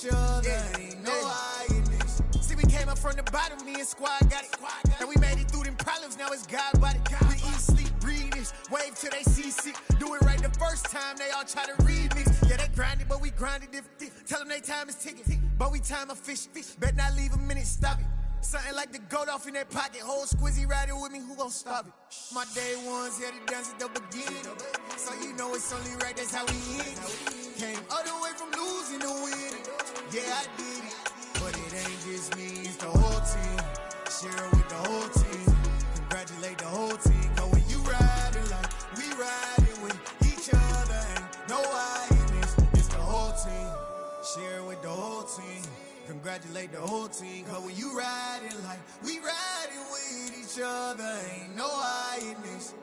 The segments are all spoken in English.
Ain't no hiding. See, we came up from the bottom, me and squad got it. And we made it through them problems, now it's God body. We eat, sleep, breathe this, wave till they see sick. Do it right the first time, they all try to remix. Yeah, they grinded, but we grinded different. Tell them they time is ticking, but we time a fish. Bet not leave a minute, stop it. Something like the goat off in that pocket. Whole squizzy riding with me, who gon' stop it? My day ones, yeah, the dance at the beginning. So you know it's only right, that's how we end. Came all the way from losing to winning. Yeah, I did it. But it ain't just me, it's the whole team. Share it with the whole team. Congratulate the whole team. Cause when you riding like we riding with each other, ain't no hiding this. It's the whole team. Share it with the whole team. Congratulate the whole team. Cause when you riding like we riding with each other, ain't no hiding this.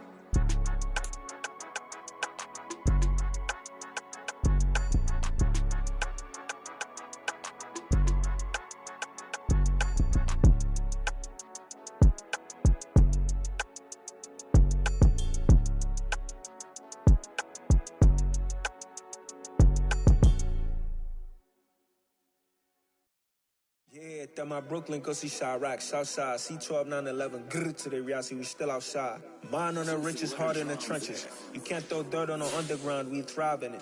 Yeah, that my Brooklyn, go see Chirac, Southside, C12, 911, grrr to the Riasi, we still outside. Mine on the riches, hard in the trenches. You can't throw dirt on the underground, we thrive in it.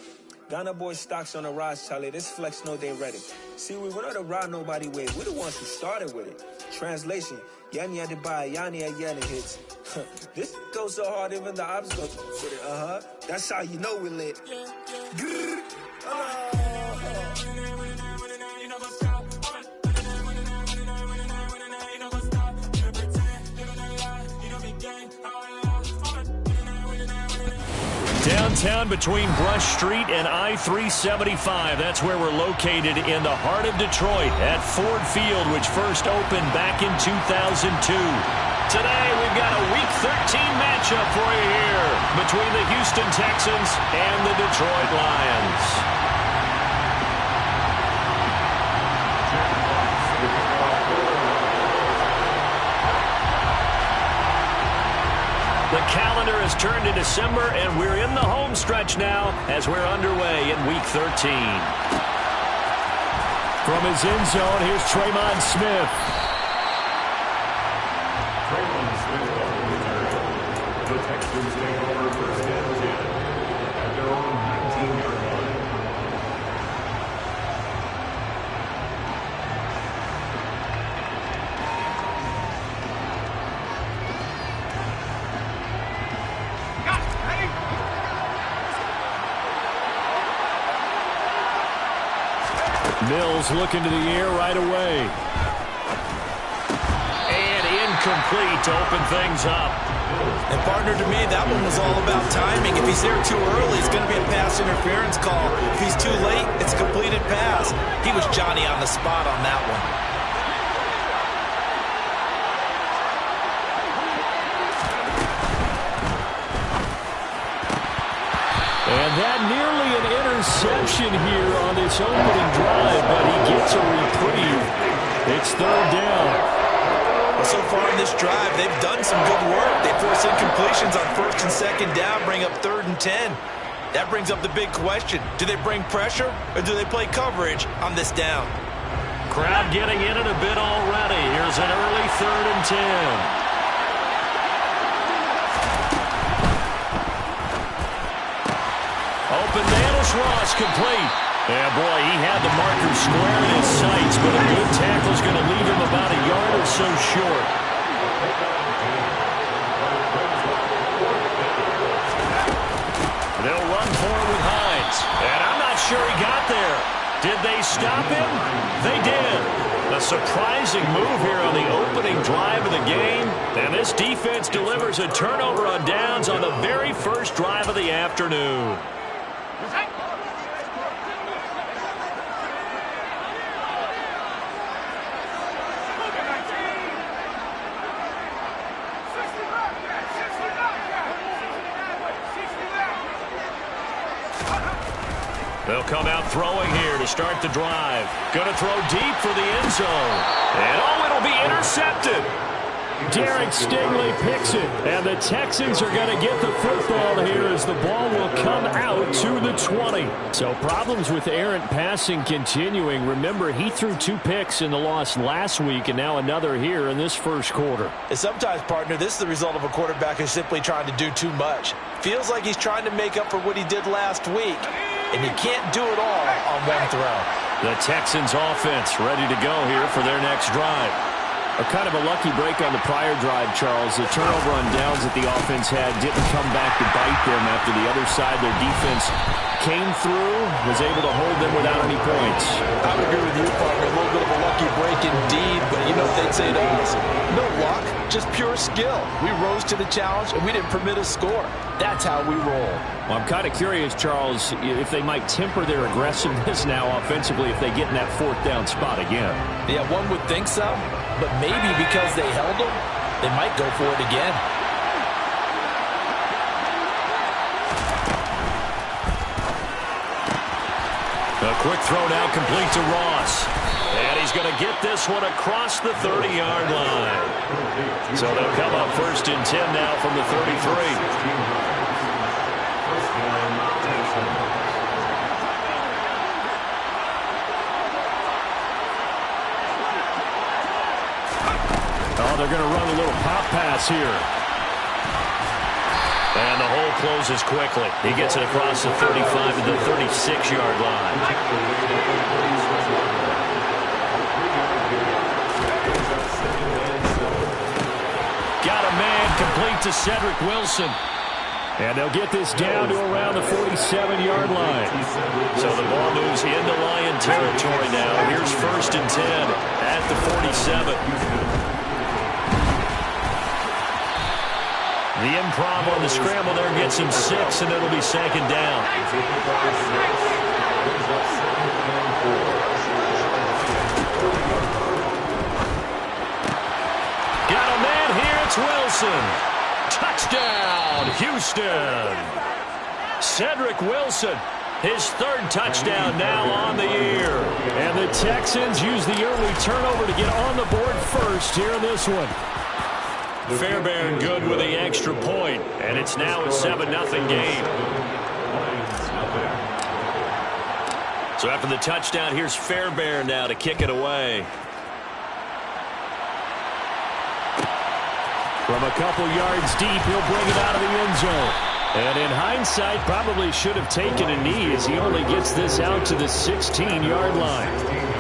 Ghana boys stocks on the rise, Charlie, this flex know they ready. See, we went on the ride nobody with, we're the ones who started with it. Translation, Yani had to buy, Yani had Yanni hits. This goes so hard, even the ops go with it, That's how you know we lit. Grrr. Downtown between Brush Street and I-375. That's where we're located in the heart of Detroit at Ford Field, which first opened back in 2002. Today, we've got a Week 13 matchup for you here between the Houston Texans and the Detroit Lions. The calendar has turned to December, and we're in the home stretch now as we're underway in Week 13. From his end zone, here's Traymon Smith. Traymon Smith on the return. The Texans take over first and 10 at their own 19-yard line. Mills looking to the air right away. And incomplete to open things up. And partner, to me, that one was all about timing. If he's there too early, it's going to be a pass interference call. If he's too late, it's a completed pass. He was Johnny on the spot on that one. And that nearly an interception here on this opening drive, but he gets a reprieve. It's third down. Well, so far in this drive, they've done some good work. They force incompletions on first and second down, bring up 3rd and 10. That brings up the big question. Do they bring pressure or do they play coverage on this down? Crowd getting in it a bit already. Here's an early 3rd and 10. Open Manus Ross complete. Yeah, boy, he had the marker square in his sights, but a good tackle's going to leave him about a yard or so short. They'll run forward with Hines. And I'm not sure he got there. Did they stop him? They did. A surprising move here on the opening drive of the game. And this defense delivers a turnover on downs on the very first drive of the afternoon. They'll come out throwing here to start the drive. Going to throw deep for the end zone. And it'll be intercepted. Derek Stingley picks it, and the Texans are going to get the football here as the ball will come out to the 20. So problems with errant passing continuing. Remember, he threw 2 picks in the loss last week, and now another here in this first quarter. And sometimes, partner, this is the result of a quarterback who's simply trying to do too much. Feels like he's trying to make up for what he did last week, and you can't do it all on one throw. The Texans offense ready to go here for their next drive. A kind of a lucky break on the prior drive, Charles. The turnover on downs that the offense had didn't come back to bite them after the other side. Their defense came through, was able to hold them without any points. I would agree with you, partner. A little bit of a lucky break indeed, but you know what they'd say to us? No luck, just pure skill. We rose to the challenge, and we didn't permit a score. That's how we roll. Well, I'm kind of curious, Charles, if they might temper their aggressiveness now offensively if they get in that 4th down spot again. Yeah, one would think so. But maybe because they held them, they might go for it again. A quick throw now complete to Ross. And he's going to get this one across the 30-yard line. So they'll come up 1st and 10 now from the 33. Oh, they're going to run a little pop pass here. And the hole closes quickly. He gets it across the 35 to the 36-yard line. Got a man complete to Cedric Wilson. And they'll get this down to around the 47-yard line. So the ball moves into Lion territory now. Here's 1st and 10 at the 47. The improv on the scramble there gets him 6, and it'll be 2nd down. Got a man here. It's Wilson. Touchdown, Houston. Cedric Wilson, his 3rd touchdown now on the year. And the Texans use the early turnover to get on the board first here in this one. Fairbairn good with the extra point, and it's now a 7-0 game. So after the touchdown, here's Fairbairn now to kick it away. From a couple yards deep, he'll bring it out of the end zone. And in hindsight, probably should have taken a knee as he only gets this out to the 16-yard line.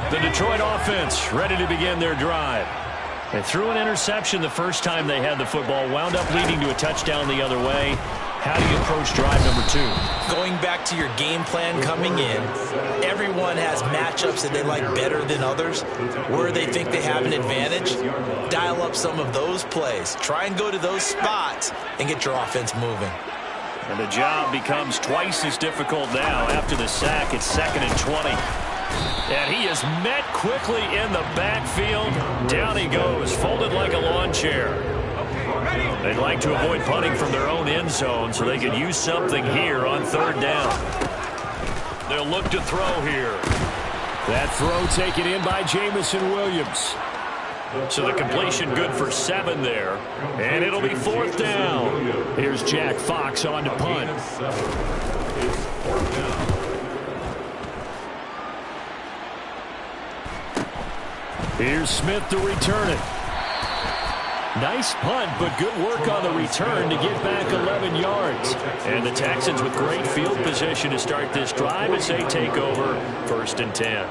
The Detroit offense ready to begin their drive. They threw an interception the first time they had the football, wound up leading to a touchdown the other way. How do you approach drive number 2? Going back to your game plan coming in, everyone has matchups that they like better than others. Where they think they have an advantage, dial up some of those plays. Try and go to those spots and get your offense moving. And the job becomes twice as difficult now after the sack. It's 2nd and 20. And he is met quickly in the backfield. Down he goes, folded like a lawn chair. They'd like to avoid punting from their own end zone so they could use something here on 3rd down. They'll look to throw here. That throw taken in by Jamison Williams. So the completion good for 7 there. And it'll be 4th down. Here's Jack Fox on to punt. Here's Smith to return it. Nice punt, but good work on the return to get back 11 yards. And the Texans with great field position to start this drive as they take over 1st and 10.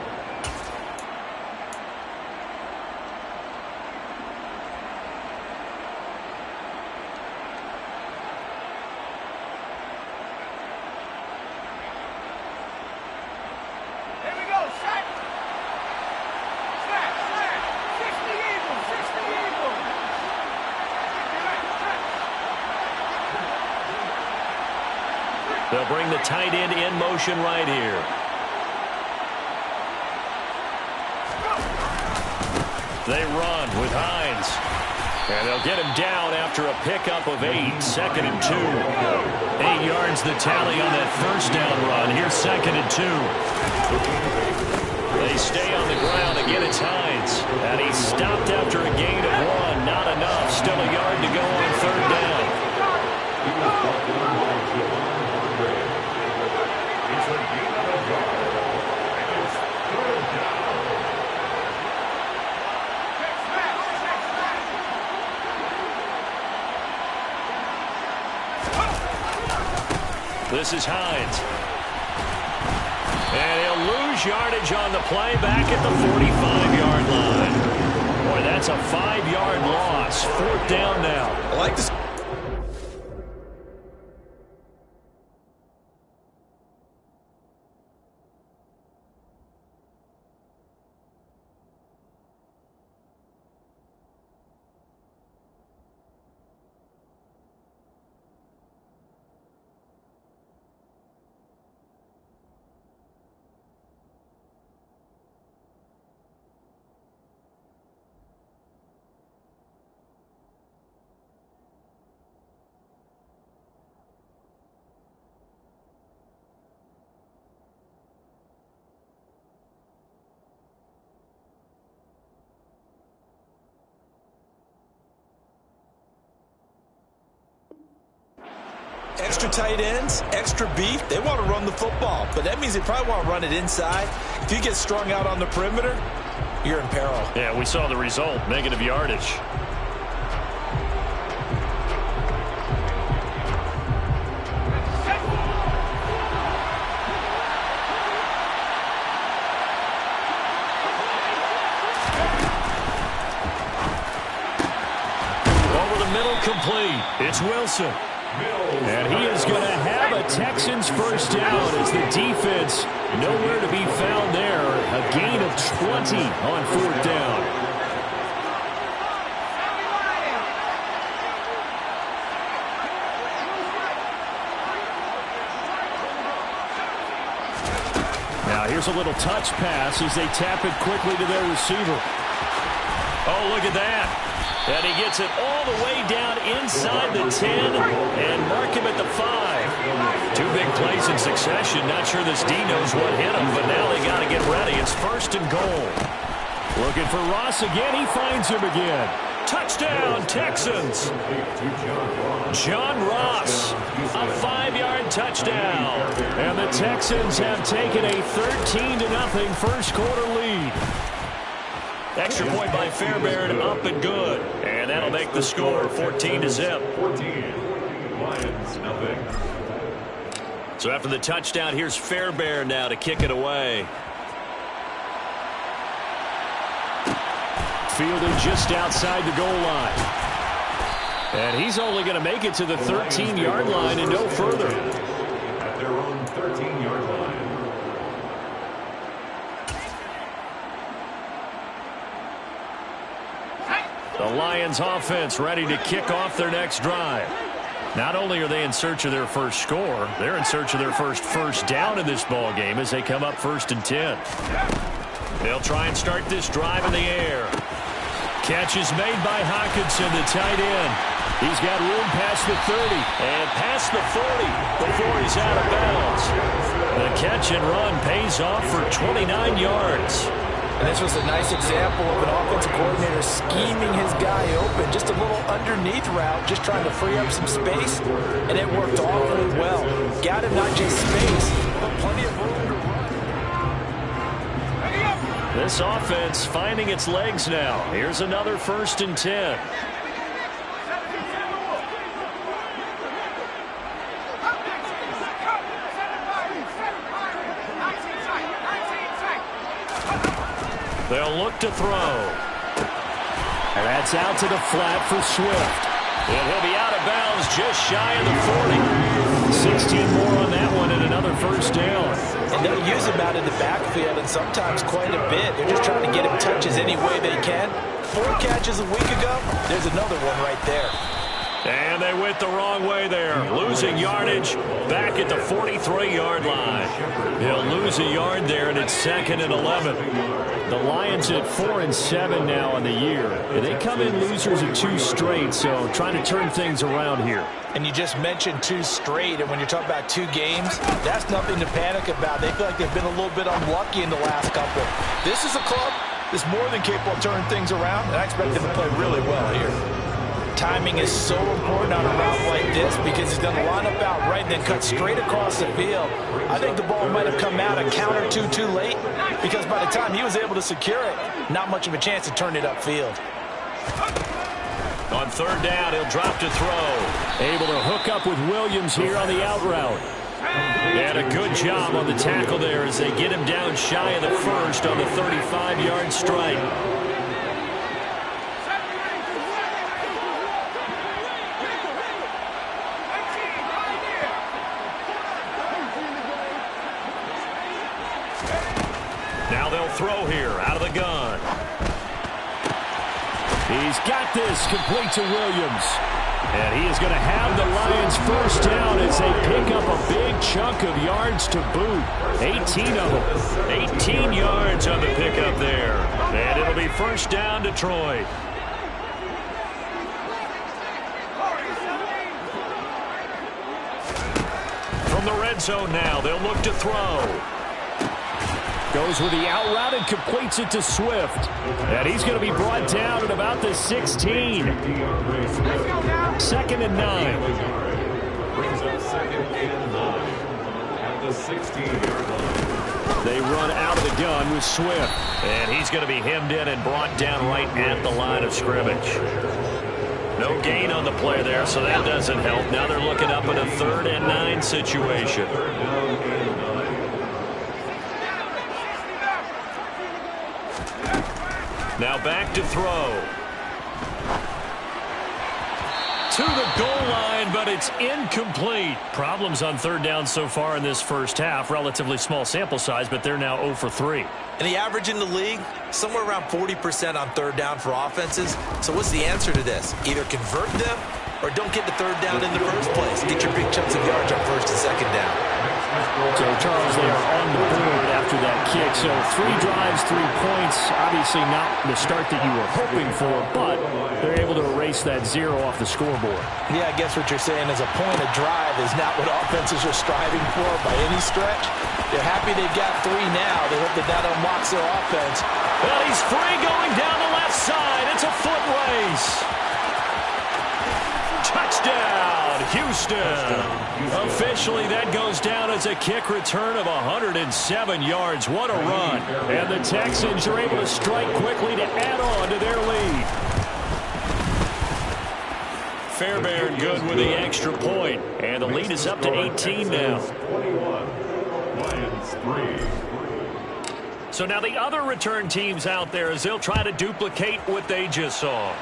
They'll bring the tight end in motion right here. They run with Hines. And they'll get him down after a pickup of 8. 2nd and 2. 8 yards the tally on that first down run. Here's 2nd and 2. They stay on the ground. Again, it's Hines. And he's stopped after a gain of 1. Not enough. Still a yard to go on 3rd down. This is Hines. And he'll lose yardage on the play back at the 45-yard line. Boy, that's a 5-yard loss. 4th down now. I like this. Extra tight ends, extra beef, they want to run the football. But that means they probably want to run it inside. If you get strung out on the perimeter, you're in peril. Yeah, we saw the result, negative yardage. Over the middle, complete. It's Wilson. And he is going to have a Texans first down as the defense nowhere to be found there. A gain of 20 on 4th down. Now here's a little touch pass as they tap it quickly to their receiver. Oh, look at that. And he gets it all the way down inside the 10 and mark him at the 5. 2 big plays in succession. Not sure this D knows what hit him, but now they got to get ready. It's 1st and goal. Looking for Ross again. He finds him again. Touchdown, Texans. John Ross, a 5-yard touchdown. And the Texans have taken a 13-0 first quarter lead. Extra point by Fairbairn, up and good. And that'll make the score 14-0. 14, Lions, nothing. So after the touchdown, here's Fairbairn now to kick it away. Fielded just outside the goal line. And he's only going to make it to the 13-yard line and no further. At their own 13-yard line. The Lions offense ready to kick off their next drive. Not only are they in search of their first score, they're in search of their first down in this ball game as they come up 1st and 10. They'll try and start this drive in the air. Catch is made by Hockenson, the tight end. He's got room past the 30 and past the 40 before he's out of bounds. The catch and run pays off for 29 yards. And this was a nice example of an offensive coordinator scheming his guy open. Just a little underneath route, just trying to free up some space, and it worked awfully well. Got him not just space, but plenty of room to run. This offense finding its legs now. Here's another 1st and 10. They'll look to throw. And that's out to the flat for Swift. And he'll be out of bounds just shy of the 40. 16 more on that one and another first down. And they'll use him out in the backfield and sometimes quite a bit. They're just trying to get him touches any way they can. 4 catches a week ago. There's another one right there. And they went the wrong way there. Losing yardage back at the 43-yard line. He'll lose a yard there, and it's 2nd and 11. The Lions at 4-7 now on the year. They come in losers of 2 straight, so trying to turn things around here. And you just mentioned 2 straight, and when you're talking about 2 games, that's nothing to panic about. They feel like they've been a little bit unlucky in the last couple. This is a club that's more than capable of turning things around, and I expect them to play really well here. Timing is so important on a route like this because he's going to line up out right and then cut straight across the field. I think the ball might have come out a count or two too late because by the time he was able to secure it, not much of a chance to turn it upfield. On 3rd down, he'll drop to throw. Able to hook up with Williams here on the out route. And a good job on the tackle there as they get him down shy of the first on the 35-yard strike. Now they'll throw here out of the gun. He's got this complete to Williams. And he is going to have the Lions first down as they pick up a big chunk of yards to boot. 18 of them. 18 yards on the pickup there. And it'll be first down Detroit. From the red zone now, they'll look to throw. Goes with the out route and completes it to Swift. And he's going to be brought down at about the 16. 2nd and 9. Brings up 2nd and 9 at the 16-yard line. They run out of the gun with Swift. And he's going to be hemmed in and brought down right at the line of scrimmage. No gain on the play there, so that doesn't help. Now they're looking up in a 3rd and 9 situation. Now back to throw. To the goal line, but it's incomplete. Problems on 3rd down so far in this first half. Relatively small sample size, but they're now 0 for 3. And the average in the league, somewhere around 40% on 3rd down for offenses. So what's the answer to this? Either convert them or don't get the 3rd down in the first place. Get your big chunks of yards on 1st and 2nd down. So, Charles, they are on the board after that kick. So 3 drives, 3 points. Obviously not the start that you were hoping for, but they're able to erase that 0 off the scoreboard. Yeah, I guess what you're saying is a point of drive is not what offenses are striving for by any stretch. They're happy they've got 3 now. They hope that that unlocks their offense. Well, he's free going down the left side. It's a foot race. Touchdown, Houston. Officially, that goes down as a kick return of 107 yards. What a run. And the Texans are able to strike quickly to add on to their lead. Fairbairn good with the extra point. And the lead is up to 18 now. So now the other return teams out there as they'll try to duplicate what they just saw.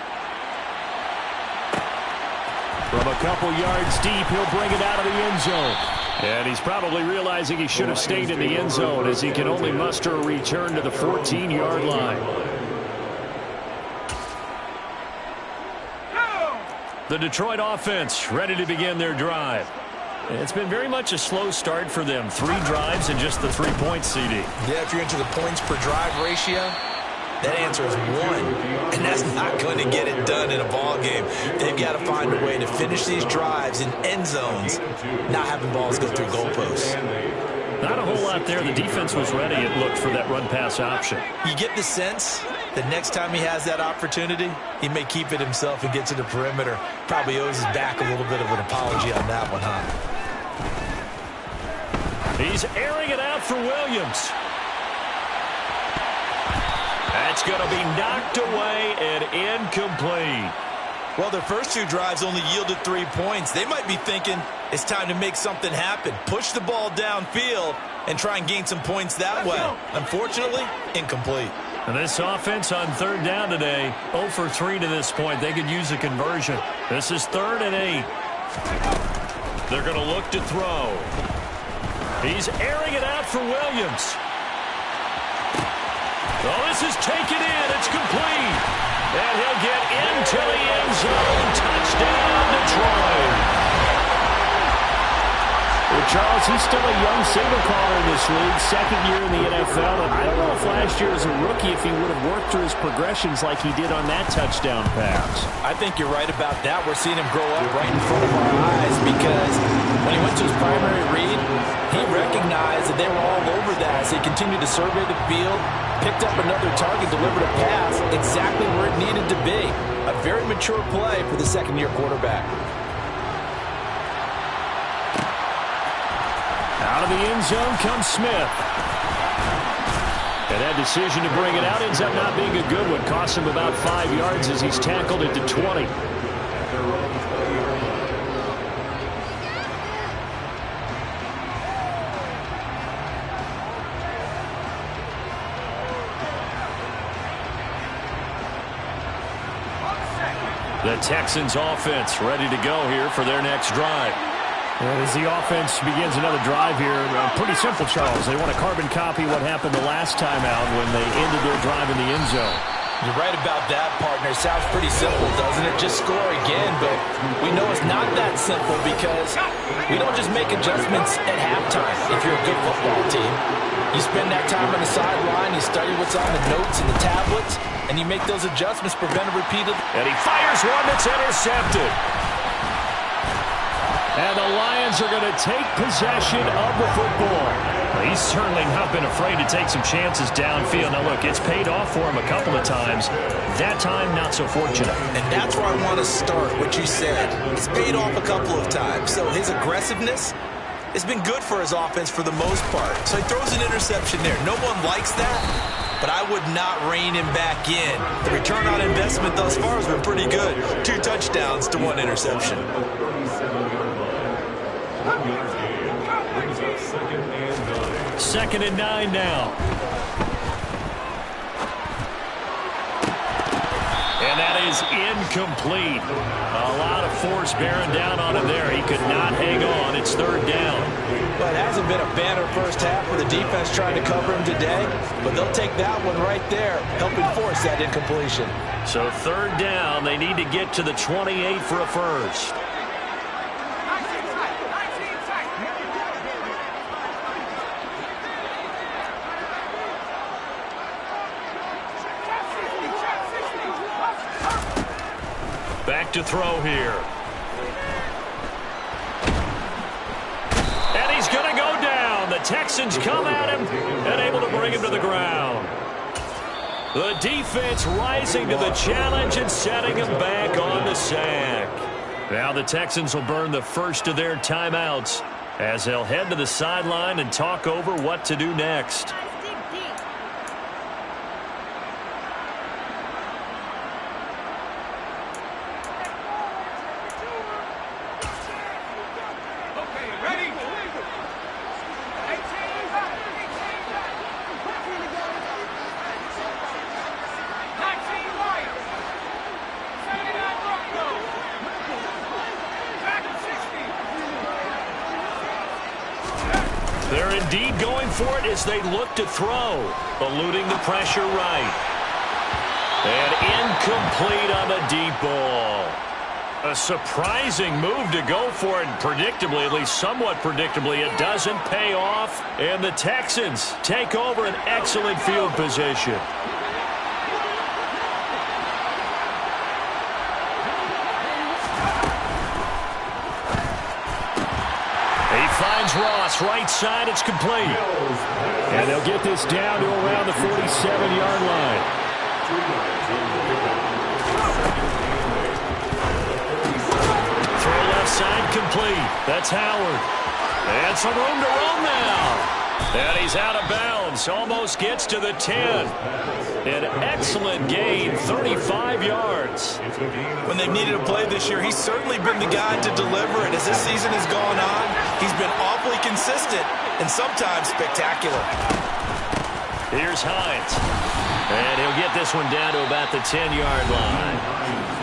From a couple yards deep, he'll bring it out of the end zone. And he's probably realizing he should have stayed in the end zone as he can only muster a return to the 14-yard line. The Detroit offense ready to begin their drive. It's been very much a slow start for them. 3 drives and just the 3 points, CD. Yeah, if you're into the points per drive ratio, that answer is 1, and that's not going to get it done in a ball game. They've got to find a way to finish these drives in end zones, not having balls go through goalposts. Not a whole lot there. The defense was ready, it looked, for that run-pass option. You get the sense that next time he has that opportunity, he may keep it himself and get to the perimeter. Probably owes his back a little bit of an apology on that one, huh? He's airing it out for Williams. That's going to be knocked away and incomplete. Well, their first 2 drives only yielded 3 points. They might be thinking it's time to make something happen. Push the ball downfield and try and gain some points that way. Unfortunately, incomplete. And this offense on 3rd down today, 0 for 3 to this point. They could use a conversion. This is 3rd and 8. They're going to look to throw. He's airing it out for Williams. Oh, this is taken in. It's complete. And he'll get into the end zone. Touchdown, Detroit. Charles, he's still a young signal caller in this league, second year in the NFL. And I don't know if last year as a rookie if he would have worked through his progressions like he did on that touchdown pass. I think you're right about that. We're seeing him grow up right in front of our eyes because when he went to his primary read, he recognized that they were all over that. So he continued to survey the field, picked up another target, delivered a pass exactly where it needed to be. A very mature play for the second-year quarterback. Out of the end zone comes Smith. And that decision to bring it out ends up not being a good one. Costs him about 5 yards as he's tackled it to 20. The Texans offense ready to go here for their next drive. As the offense begins another drive here, pretty simple, Charles. They want to carbon copy what happened the last time out when they ended their drive in the end zone. You're right about that, partner. Sounds pretty simple, doesn't it? Just score again, but we know it's not that simple because we don't just make adjustments at halftime if you're a good football team. You spend that time on the sideline, you study what's on the notes and the tablets, and you make those adjustments, prevent a repeated. And he fires one that's intercepted. And the Lions are going to take possession of the football. He's certainly not been afraid to take some chances downfield. Now, look, it's paid off for him a couple of times. That time, not so fortunate. And that's where I want to start, what you said. It's paid off a couple of times. So his aggressiveness has been good for his offense for the most part. So he throws an interception there. No one likes that, but I would not rein him back in. The return on investment thus far has been pretty good. 2 touchdowns to 1 interception. Second and 9 now. And that is incomplete. A lot of force bearing down on him there. He could not hang on. It's third down. Well, it hasn't been a banner first half for the defense trying to cover him today, but they'll take that one right there, helping force that incompletion. So third down, they need to get to the 28 for a first. Back to throw here. And he's going to go down. The Texans come at him and able to bring him to the ground. The defense rising to the challenge and setting him back on the sack. Now the Texans will burn the first of their timeouts as they'll head to the sideline and talk over what to do next. They're indeed going for it as they look to throw, eluding the pressure right. And incomplete on the deep ball. A surprising move to go for it, and predictably, at least somewhat predictably, it doesn't pay off. And the Texans take over an excellent field position. Finds Ross, right side, it's complete. And they'll get this down to around the 47-yard line. Throw left side, complete. That's Howard. And some room to run now. And he's out of bounds, almost gets to the 10. An excellent gain, 35 yards. When they've needed a play this year, he's certainly been the guy to deliver it. As this season has gone on, he's been awfully consistent and sometimes spectacular. Here's Hines. And he'll get this one down to about the 10-yard line.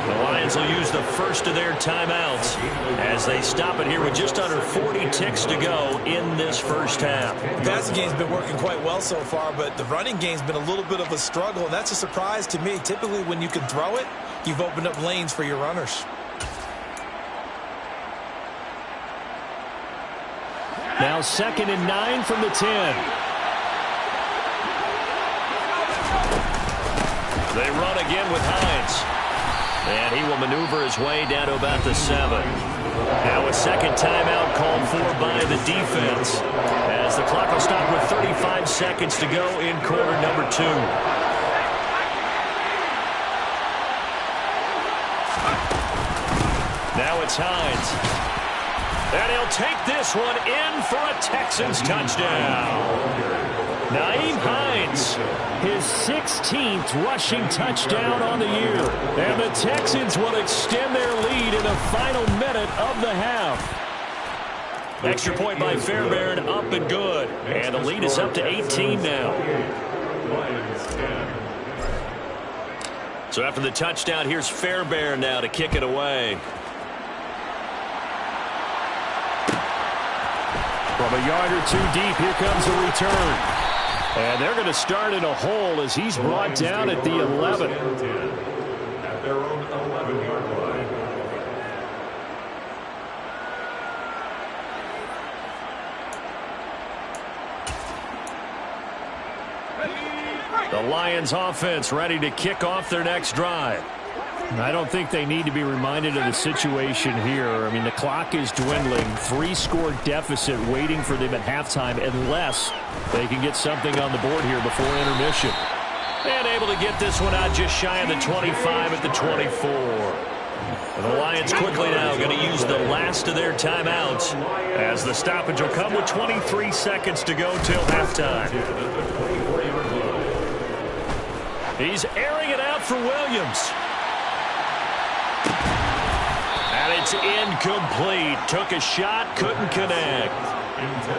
The Lions will use the first of their timeouts as they stop it here with just under 40 ticks to go in this first half. The passing game's been working quite well so far, but the running game's been a little bit of a struggle, and that's a surprise to me. Typically, when you can throw it, you've opened up lanes for your runners. Now 2nd and 9 from the 10. They run again with Hines. And he will maneuver his way down to about the 7. Now a second timeout called for by the defense, as the clock will stop with 35 seconds to go in quarter number 2. Now it's Hines. And he'll take this one in for a Texans touchdown. Nyheim Hines, his 16th rushing touchdown on the year. And the Texans will extend their lead in the final minute of the half. Extra point by Fairbairn, up and good. And the lead is up to 18 now. So after the touchdown, here's Fairbairn now to kick it away. From a yard or 2 deep, here comes the return. And they're going to start in a hole as he's brought down at the 11. At their own 11-yard line. The Lions offense ready to kick off their next drive. I don't think they need to be reminded of the situation here. I mean, the clock is dwindling. 3-score deficit waiting for them at halftime unless they can get something on the board here before intermission. And able to get this one out just shy of the 25 at the 24. And the Lions quickly now going to use the last of their timeouts as the stoppage will come with 23 seconds to go till halftime. He's airing it out for Williams. And it's incomplete. Took a shot, couldn't connect.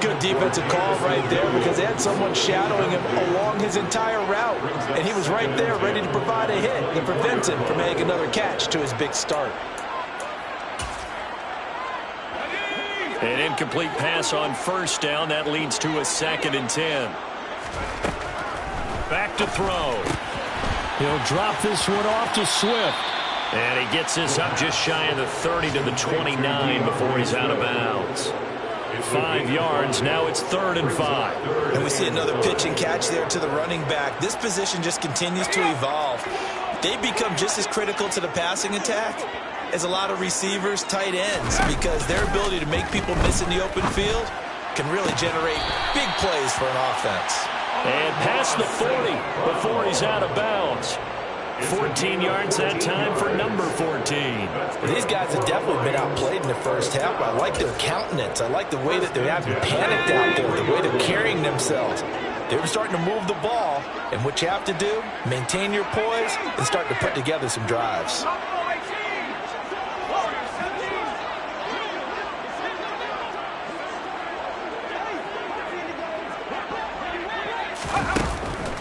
Good defensive call right there because they had someone shadowing him along his entire route. And he was right there ready to provide a hit that prevents him from making another catch to his big start. An incomplete pass on first down. That leads to a 2nd and 10. Back to throw. He'll drop this one off to Swift. And he gets this up just shy of the 30 to the 29 before he's out of bounds. 5 yards. Now it's 3rd and 5. And we see another pitch and catch there to the running back. This position just continues to evolve. They become just as critical to the passing attack as a lot of receivers, tight ends, because their ability to make people miss in the open field can really generate big plays for an offense. And past the 40 before he's out of bounds. 14 yards that time for number 14. These guys have definitely been outplayed in the first half. I like their countenance. I like the way that they haven't panicked out there, the way they're carrying themselves. They're starting to move the ball, and what you have to do, maintain your poise and start to put together some drives.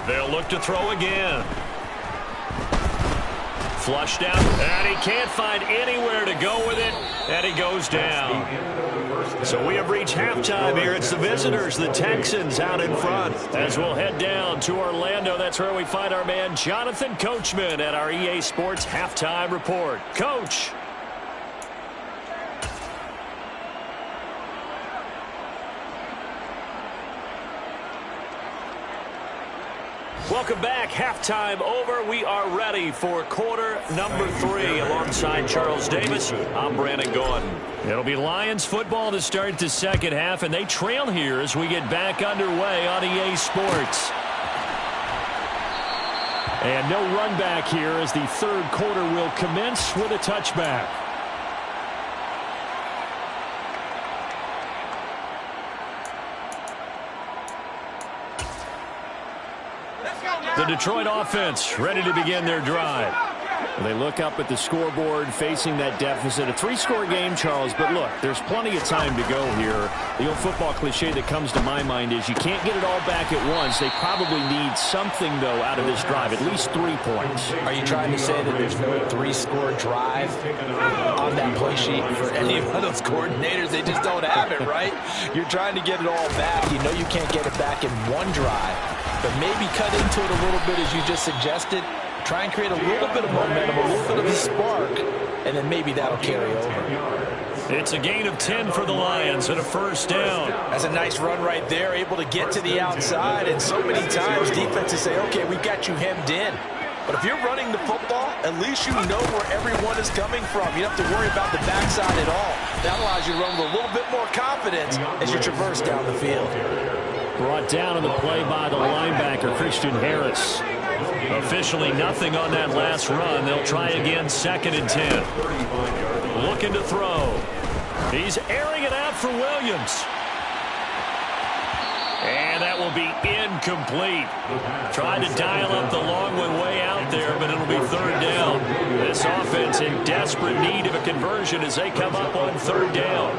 They'll look to throw again. Flushed out, and he can't find anywhere to go with it, and he goes down. So we have reached halftime here. It's the visitors, the Texans, out in front. As we'll head down to Orlando, that's where we find our man Jonathan Coachman at our EA Sports Halftime Report. Coach. Welcome back. Halftime over. We are ready for quarter number 3. Alongside Charles Davis, I'm Brandon Gordon. It'll be Lions football to start the second half, and they trail here as we get back underway on EA Sports. And no run back here as the third quarter will commence with a touchback. The Detroit offense ready to begin their drive. They look up at the scoreboard facing that deficit. A 3-score game, Charles, but look, there's plenty of time to go here. The old football cliche that comes to my mind is you can't get it all back at once. They probably need something, though, out of this drive, at least 3 points. Are you trying to say that there's no 3-score drive on that play sheet for any of those coordinators? They just don't have it, right? You're trying to get it all back. You know you can't get it back in one drive, but maybe cut into it a little bit as you just suggested. Try and create a little bit of momentum, a little bit of a spark, and then maybe that'll carry over. It's a gain of 10 for the Lions and a first down. That's a nice run right there, able to get to the outside. And so many times defenses say, okay, we've got you hemmed in. But if you're running the football, at least you know where everyone is coming from. You don't have to worry about the backside at all. That allows you to run with a little bit more confidence as you traverse down the field. Brought down on the play by the linebacker, Christian Harris. Officially nothing on that last run. They'll try again, 2nd and 10. Looking to throw. He's airing it out for Williams. And that will be incomplete. Tried to dial up the long one way out there, but it'll be 3rd down. This offense in desperate need of a conversion as they come up on 3rd down.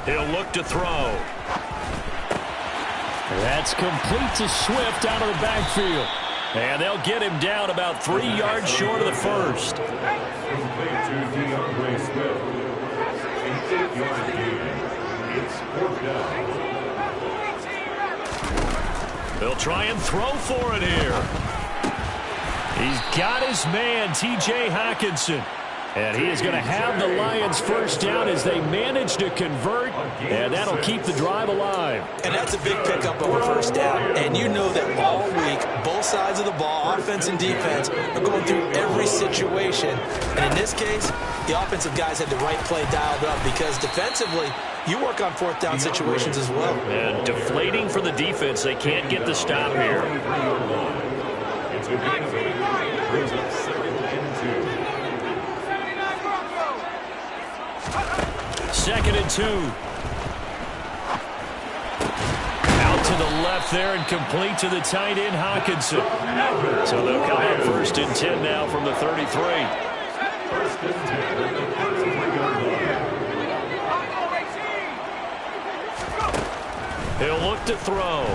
He'll look to throw. That's complete to Swift out of the backfield. And they'll get him down about 3 yards short of the first. They'll try and throw for it here. He's got his man, T.J. Hockenson. And he is going to have the Lions first down as they manage to convert, and that'll keep the drive alive. And that's a big pickup of a first down. And you know that all week, both sides of the ball, offense and defense, are going through every situation. And in this case, the offensive guys had the right play dialed up because defensively, you work on 4th down situations as well. And deflating for the defense. They can't get the stop here. It's a brings up 2nd and 2. 2nd and 2. Out to the left there and complete to the tight end, Hockenson. So they'll come up 1st and 10 now from the 33. 1st and 10. He'll look to throw.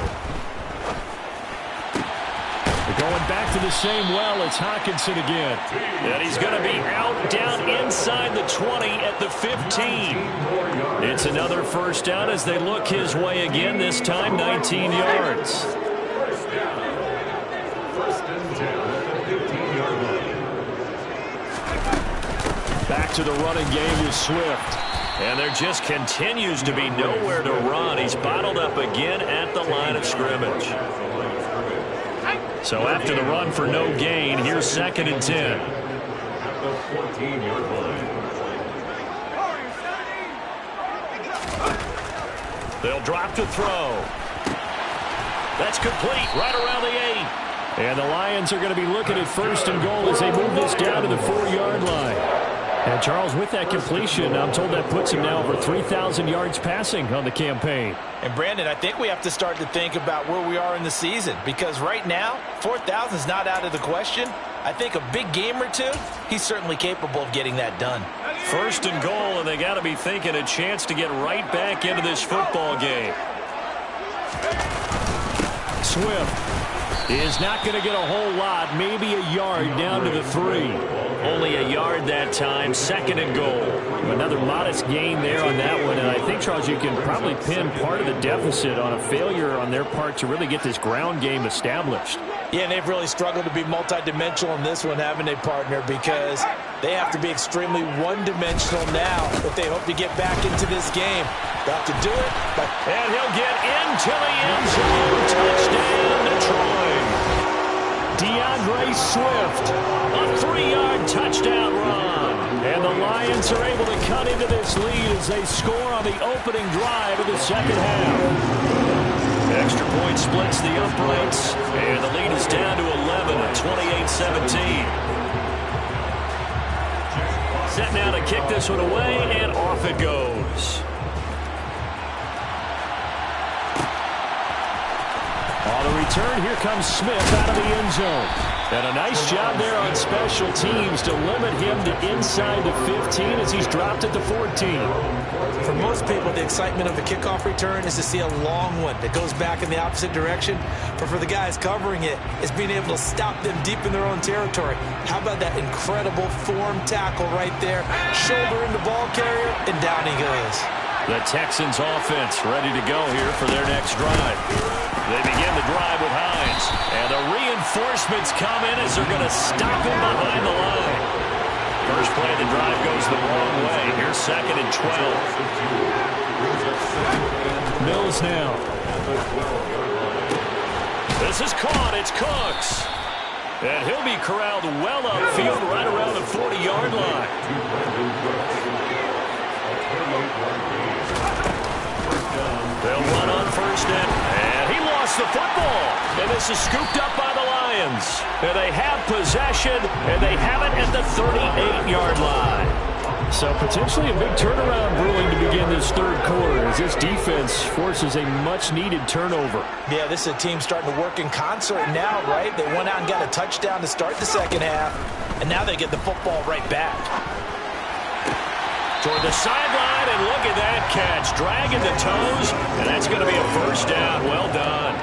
Going back to the same well, it's Hockenson again. And he's going to be out down inside the 20 at the 15. It's another first down as they look his way again, this time 19 yards. First and 10 at the 15-yard line. Back to the running game with Swift. And there just continues to be nowhere to run. He's bottled up again at the line of scrimmage. So after the run for no gain, here's 2nd and 10. At the 14-yard line. They'll drop to throw. That's complete right around the 8. And the Lions are going to be looking at 1st and goal as they move this down to the 4-yard line. And Charles, with that completion, I'm told that puts him now over 3,000 yards passing on the campaign. And Brandon, I think we have to start to think about where we are in the season because right now, 4,000 is not out of the question. I think a big game or two, he's certainly capable of getting that done. 1st and goal, and they got to be thinking a chance to get right back into this football game. Swift is not going to get a whole lot, maybe a yard down to the 3. Only a yard that time, 2nd and goal. Another modest gain there on that one, and I think, Charles, you can probably pin part of the deficit on a failure on their part to really get this ground game established. Yeah, and they've really struggled to be multidimensional in this one, haven't they, partner? Because they have to be extremely one-dimensional now if they hope to get back into this game. They'll have to do it. And he'll get into the end zone. Touchdown, Detroit. DeAndre Swift, a 3-yard touchdown run. And the Lions are able to cut into this lead as they score on the opening drive of the 2nd half. Extra point splits the uprights, and the lead is down to 11 at 28-17. Set now to kick this one away, and off it goes. On the return, here comes Smith out of the end zone. And a nice job there on special teams to limit him to inside the 15 as he's dropped at the 14. For most people, the excitement of a kickoff return is to see a long one that goes back in the opposite direction. But for the guys covering it, it's being able to stop them deep in their own territory. How about that incredible form tackle right there? Shoulder in the ball carrier, and down he goes. The Texans offense ready to go here for their next drive. They begin the drive with Hines. And the reinforcements come in as they're going to stop him behind the line. First play of the drive goes the wrong way. Here's 2nd and 12. Mills now. This is caught. It's Cooks. And he'll be corralled well upfield right around the 40-yard line. They'll run on first down. And he lost the football. And this is scooped up by the Lions. And they have possession, and they have it at the 38-yard line. So potentially a big turnaround brewing to begin this third quarter as this defense forces a much-needed turnover. Yeah, this is a team starting to work in concert now, right? They went out and got a touchdown to start the second half, and now they get the football right back. Toward the sideline, and look at that catch. Dragging the toes, and that's going to be a first down. Well done.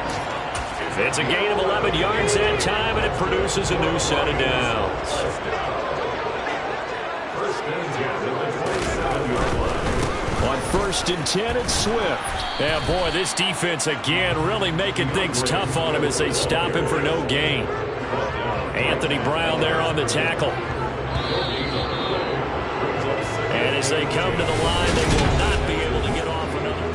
It's a gain of 11 yards that time, and it produces a new set of downs. On 1st and 10, it's Swift. Yeah, boy, this defense again really making things tough on him as they stop him for no gain. Anthony Brown there on the tackle. And as they come to the line, they will not be able to get off another.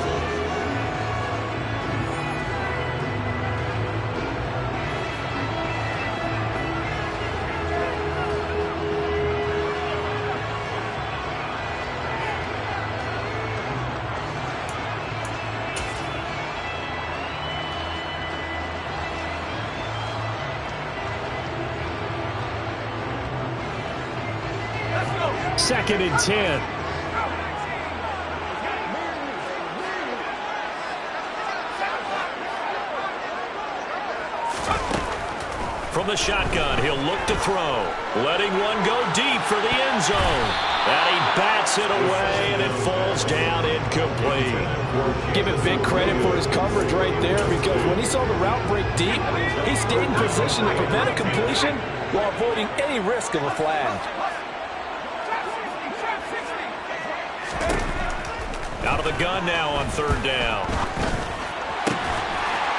Second and 10. From the shotgun, he'll look to throw. Letting one go deep for the end zone. And he bats it away, and it falls down incomplete. Give him big credit for his coverage right there, because when he saw the route break deep, he stayed in position to prevent a completion while avoiding any risk of a flag. Out of the gun now on 3rd down.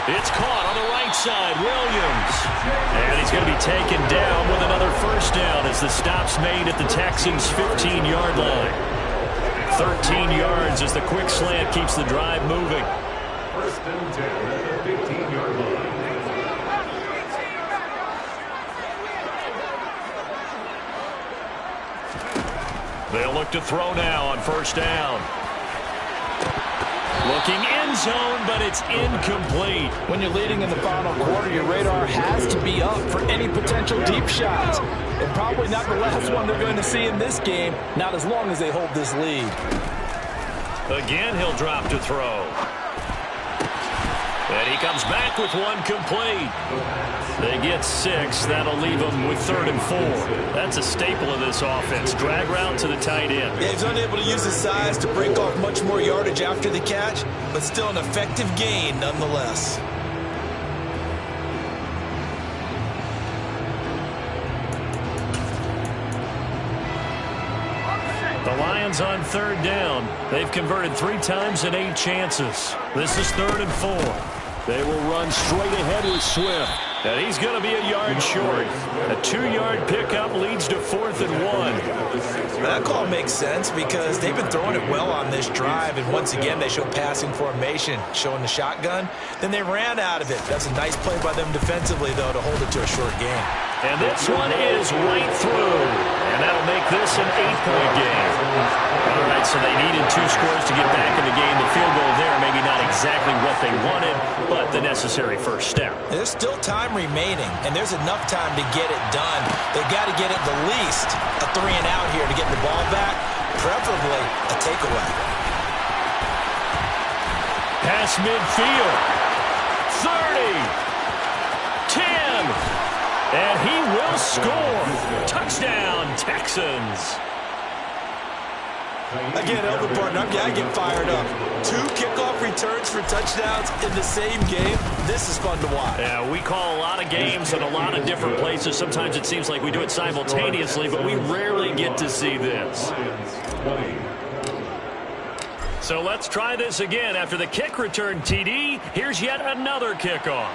It's caught on the right side, Williams. And he's going to be taken down with another first down as the stop's made at the Texans' 15-yard line. 13 yards as the quick slant keeps the drive moving. 1st and 10 at the 15-yard line. They'll look to throw now on 1st down. Looking end zone, but it's incomplete. When you're leading in the final quarter, your radar has to be up for any potential deep shots. And probably not the last one they're going to see in this game, not as long as they hold this lead. Again, he'll drop to throw. And he comes back with one complete. They get 6. That'll leave them with 3rd and 4. That's a staple of this offense. Drag route to the tight end. Yeah, he's unable to use his size to break off much more yardage after the catch, but still an effective gain nonetheless. The Lions on 3rd down. They've converted 3 times in 8 chances. This is 3rd and 4. They will run straight ahead with Swift. And he's going to be a yard short. A 2-yard pickup leads to 4th and 1. That call makes sense because they've been throwing it well on this drive. And once again, they show passing formation, showing the shotgun. Then they ran out of it. That's a nice play by them defensively, though, to hold it to a short game. And this one is right through. And that'll make this an 8-point game. All right, so they needed 2 scores to get back in the game. The field goal there, maybe not exactly what they wanted, but the necessary first step. There's still time remaining, and there's enough time to get it done. They've got to get at the least a 3-and-out here to get the ball back, preferably a takeaway. Pass midfield. 30. 10. And he will score. Touchdown, Texans. Again, Elder Partner, I'm going to get fired up. 2 kickoff returns for touchdowns in the same game. This is fun to watch. Yeah, we call a lot of games in a lot of different places. Sometimes it seems like we do it simultaneously, but we rarely get to see this. So let's try this again. After the kick return TD, here's yet another kickoff.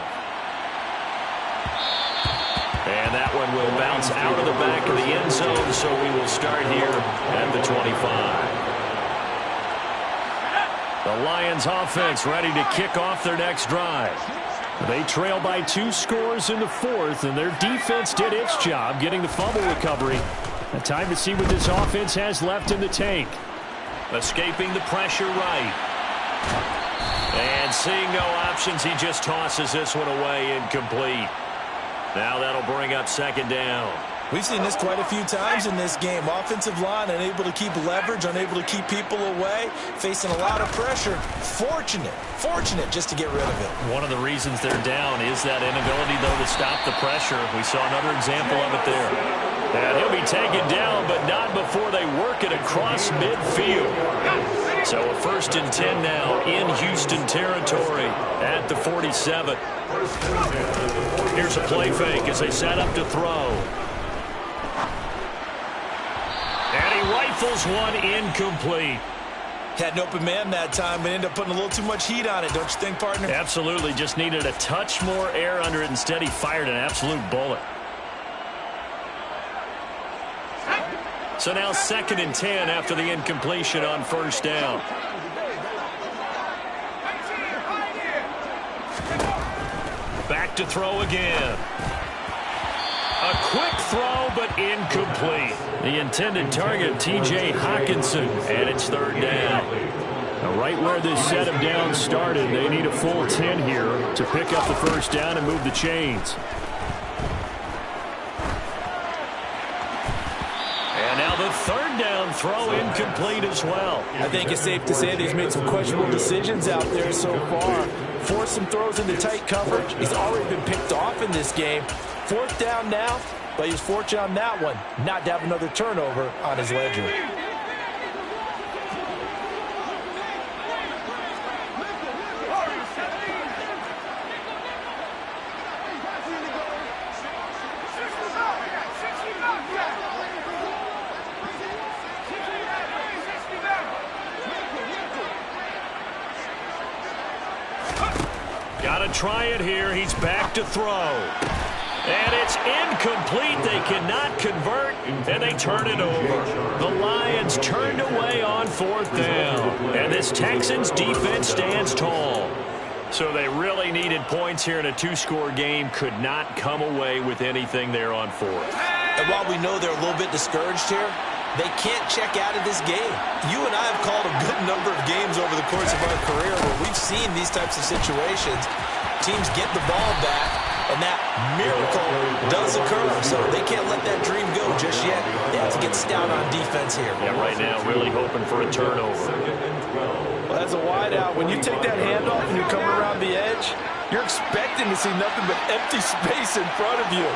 And that one will bounce out of the back of the end zone, so we will start here at the 25. The Lions offense ready to kick off their next drive. They trail by 2 scores in the 4th, and their defense did its job getting the fumble recovery. A time to see what this offense has left in the tank. Escaping the pressure right. And seeing no options, he just tosses this one away, incomplete. Now that'll bring up 2nd down. We've seen this quite a few times in this game. Offensive line unable to keep leverage, unable to keep people away, facing a lot of pressure. Fortunate just to get rid of it. One of the reasons they're down is that inability, though, to stop the pressure. We saw another example of it there. And he'll be taken down, but not before they work it across midfield. So a 1st and 10 now in Houston territory at the 47. Here's a play fake as they set up to throw. And he rifles one incomplete. Had an open man that time, but ended up putting a little too much heat on it, don't you think, partner? Absolutely. Just needed a touch more air under it. Instead, he fired an absolute bullet. So now 2nd and 10 after the incompletion on 1st down. Back to throw again. A quick throw, but incomplete. The intended target, T.J. Hockenson, and it's 3rd down. Now, right where this set of downs started, they need a full 10 here to pick up the 1st down and move the chains. And now the 3rd down throw incomplete as well. I think it's safe to say that he's made some questionable decisions out there so far. Forced some throws into tight coverage. He's already been picked off in this game. 4th down now, but he's fortunate on that one not to have another turnover on his ledger. Got to try it here. He's back to throw. And it's incomplete. They cannot convert, and they turn it over. The Lions turned away on 4th down. And this Texans defense stands tall. So they really needed points here in a 2-score game. Could not come away with anything there on 4th. And while we know they're a little bit discouraged here, they can't check out of this game. You and I have called a good number of games over the course of our career where we've seen these types of situations. Teams get the ball back, and that miracle does occur. So they can't let that dream go just yet. They have to get stout on defense here. Yeah, right now really hoping for a turnover. Well, as a wideout, when you take that handoff and you come around the edge, you're expecting to see nothing but empty space in front of you.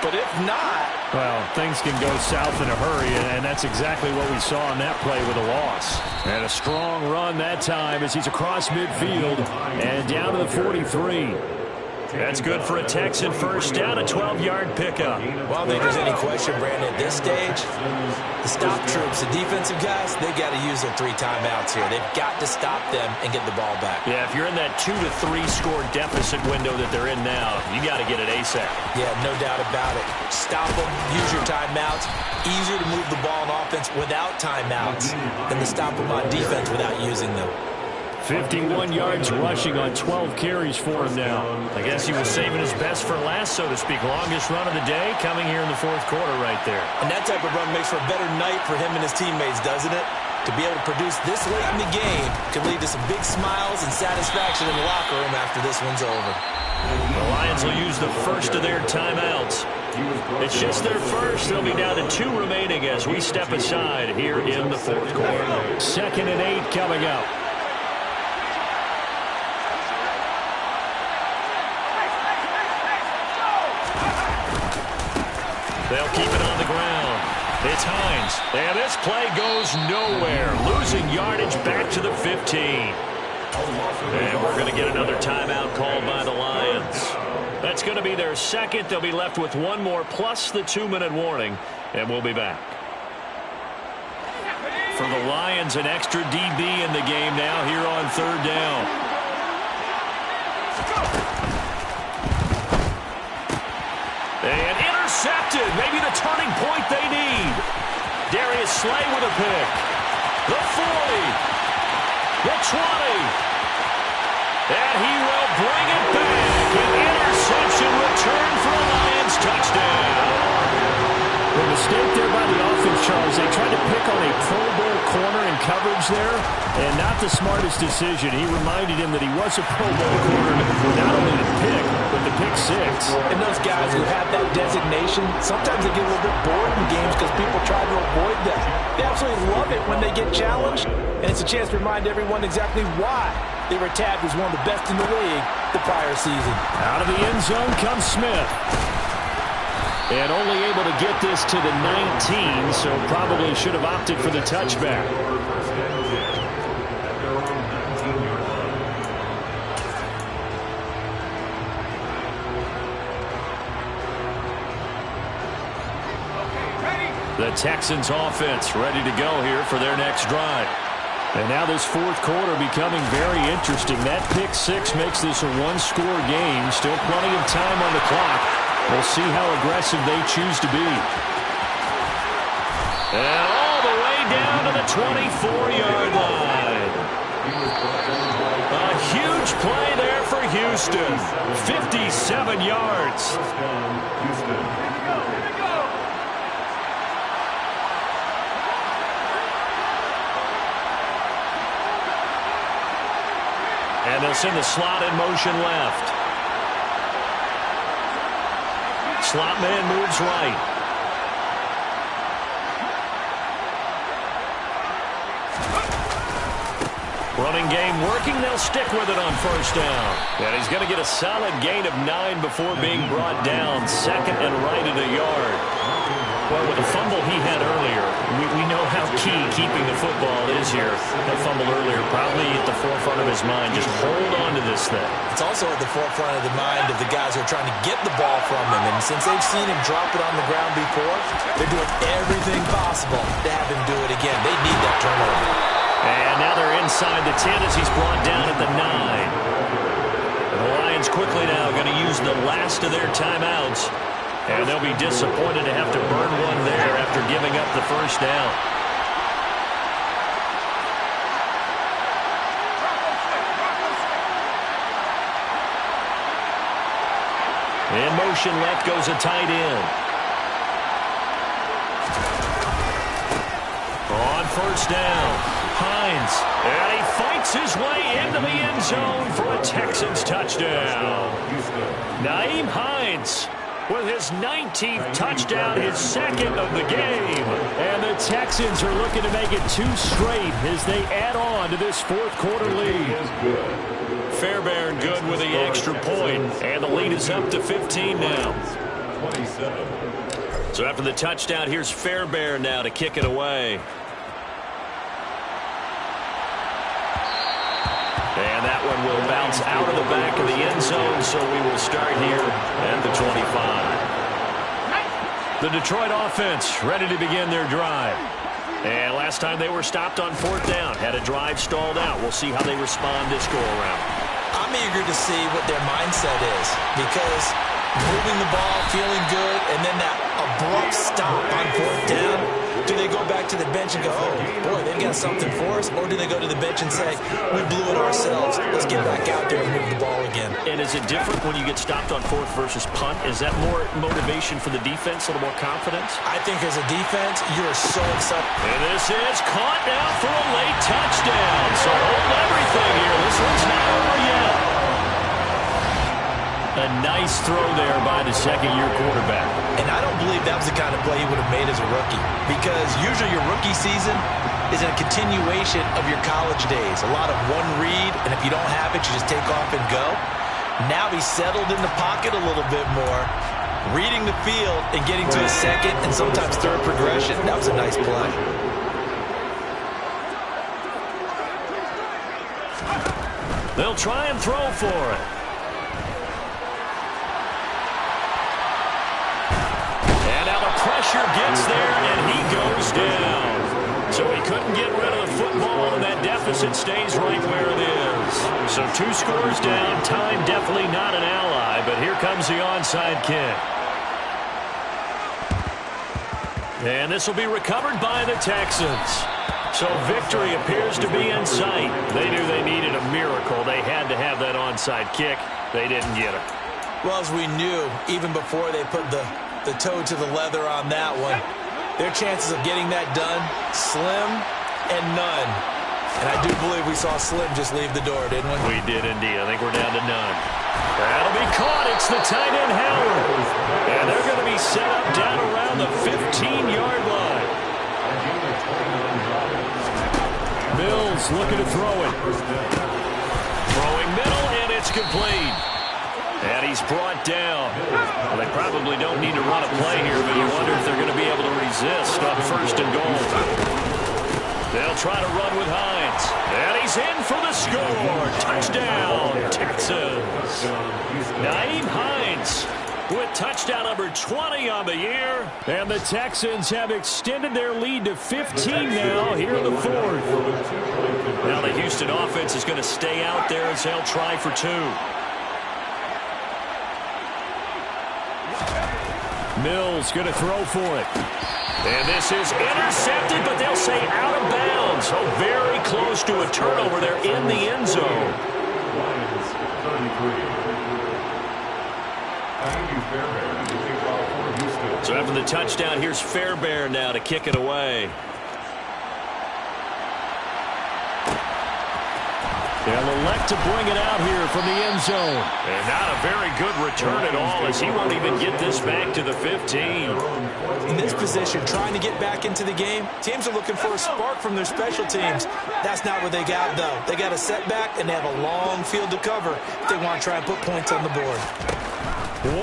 But if not... Well, things can go south in a hurry, and that's exactly what we saw on that play with a loss. And a strong run that time as he's across midfield and down to the 43. That's good for a Texan 1st down, a 12-yard pickup. Well, I don't think there's any question, Brandon, at this stage, the stop troops, the defensive guys, they've got to use their 3 timeouts here. They've got to stop them and get the ball back. Yeah, if you're in that 2 to 3 score deficit window that they're in now, you got to get it ASAP. Yeah, no doubt about it. Stop them, use your timeouts. Easier to move the ball on offense without timeouts than to stop them on defense without using them. 51 yards rushing on 12 carries for him now. I guess he was saving his best for last, so to speak. Longest run of the day coming here in the 4th quarter right there. And that type of run makes for a better night for him and his teammates, doesn't it? To be able to produce this late in the game can lead to some big smiles and satisfaction in the locker room after this one's over. The Lions will use the first of their timeouts. It's just their first. They'll be down to 2 remaining as we step aside here in the 4th quarter. 2nd and 8 coming up. They'll keep it on the ground. It's Hines. And this play goes nowhere. Losing yardage back to the 15. And we're going to get another timeout called by the Lions. That's going to be their 2nd. They'll be left with 1 more plus the 2-minute warning. And we'll be back. For the Lions, an extra DB in the game now here on third down. And intercepted. Maybe the turning point they need. Darius Slay with a pick. The 40. The 20. And he will bring it back. An interception return for a Lions touchdown. The mistake there by the offense, Charles, they tried to pick on a Pro Bowl corner in coverage there, and not the smartest decision. He reminded him that he was a Pro Bowl corner, not only the pick, but the pick six. And those guys who have that designation, sometimes they get a little bit bored in games because people try to avoid them. They absolutely love it when they get challenged, and it's a chance to remind everyone exactly why they were tagged as one of the best in the league the prior season. Out of the end zone comes Smith. And only able to get this to the 19, so probably should have opted for the touchback. The Texans offense ready to go here for their next drive. And now this fourth quarter becoming very interesting. That pick six makes this a one-score game. Still plenty of time on the clock. We'll see how aggressive they choose to be. And all the way down to the 24-yard line. A huge play there for Houston. 57 yards. And they'll send the slot in motion left. Slot man moves right. Running game working. They'll stick with it on first down. And he's going to get a solid gain of 9 before being brought down. Second and right at a yard. Well, with the fumble he had earlier, we know how key keeping the football is here. That fumble earlier probably at the forefront of his mind. Just hold on to this thing. It's also at the forefront of the mind of the guys who are trying to get the ball from him. And since they've seen him drop it on the ground before, they're doing everything possible to have him do it again. They need that turnover. And now they're inside the 10 as he's brought down at the 9. And the Lions quickly now going to use the last of their timeouts. And they'll be disappointed to have to burn one there after giving up the first down. In motion left goes a tight end. On first down, Hines. And he fights his way into the end zone for a Texans touchdown. Nyheim Hines with his 19th touchdown, his second of the game. And the Texans are looking to make it 2 straight as they add on to this fourth quarter lead. Fairbairn good with the extra point, and the lead is up to 15 now. So after the touchdown, here's Fairbairn now to kick it away. And that one will bounce out of the back of the end zone, so we will start here at the 25. The Detroit offense ready to begin their drive. And last time they were stopped on fourth down, had a drive stalled out. We'll see how they respond this go-around. I'm eager to see what their mindset is, because moving the ball, feeling good, and then that abrupt stop on fourth down, do they go back to the bench and go, oh, boy, they've got something for us? Or do they go to the bench and say, we blew it ourselves, let's get back out there and move the ball again? And is it different when you get stopped on fourth versus punt? Is that more motivation for the defense, a little more confidence? I think as a defense, you're so excited. And this is caught now for a late touchdown. So hold everything here. This one's not over yet. A nice throw there by the second-year quarterback. And I don't believe that was the kind of play he would have made as a rookie, because usually your rookie season is a continuation of your college days. A lot of one read, and if you don't have it, you just take off and go. Now he's settled in the pocket a little bit more, reading the field and getting to his second and sometimes third progression. That was a nice play. They'll try and throw for it. And now the pressure gets there, and he goes down. So he couldn't get Regardless, it stays right where it is. So 2 scores down. Time definitely not an ally, but here comes the onside kick. And this will be recovered by the Texans. So victory appears to be in sight. They knew they needed a miracle. They had to have that onside kick. They didn't get it. Well, as we knew, even before they put the toe to the leather on that one, their chances of getting that done, slim and none. And I do believe we saw Slim just leave the door, didn't we? We did indeed. I think we're down to none. That'll be caught. It's the tight end, Howard. And they're going to be set up down around the 15-yard line. Mills looking to throw it. Throwing middle, and it's complete. And he's brought down. Well, they probably don't need to run a play here, but you wonder if they're going to be able to resist on 1st and goal. They'll try to run with Hines. And he's in for the score. Touchdown, Texans. Nyheim Hines with touchdown number 20 on the year. And the Texans have extended their lead to 15 now here in the 4th. Now the Houston offense is going to stay out there as they'll try for 2. Mills going to throw for it. And this is intercepted, but they'll say out of bounds. So very close to a turnover. They're in the end zone. Lions 33. So after the touchdown, here's Fairbairn now to kick it away. They'll elect to bring it out here from the end zone. And not a very good return at all, as he won't even get this back to the 15. In this position, trying to get back into the game, teams are looking for a spark from their special teams. That's not what they got, though. They got a setback, and they have a long field to cover if they want to try and put points on the board.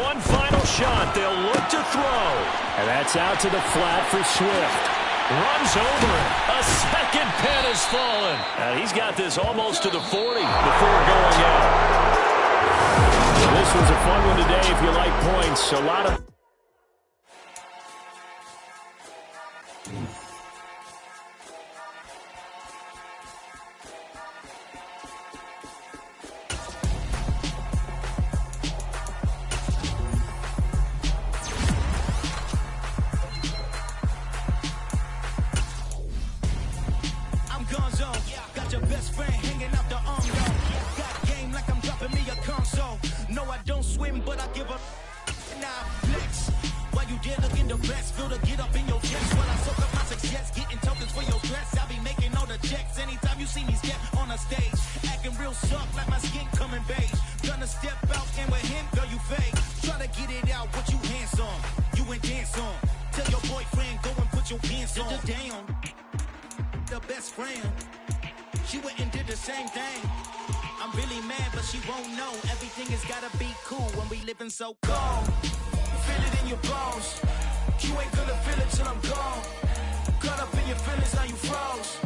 One final shot. They'll look to throw. And that's out to the flat for Swift. Runs over it. A second pin has fallen. And he's got this almost to the 40 before going out. Well, this was a fun one today if you like points. A lot of... So cold, feel it in your bones. You ain't gonna feel it till I'm gone. Caught up in your feelings, now you froze.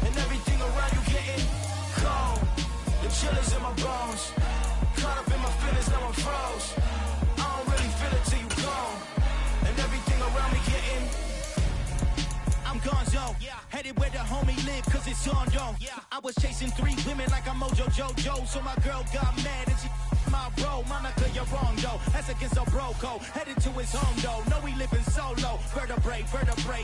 And everything around you getting cold. The chill is in my bones. Caught up in my feelings, now I'm froze. I don't really feel it till you gone. And everything around me getting. I'm gonzo, headed where the homie live, cause it's on though. I was chasing 3 women like I'm Mojo Jojo. So my girl got mad and she my bro, Monica, you're wrong, though. That's against a bro code. Headed to his home, though. No, we living solo. Vertebrae.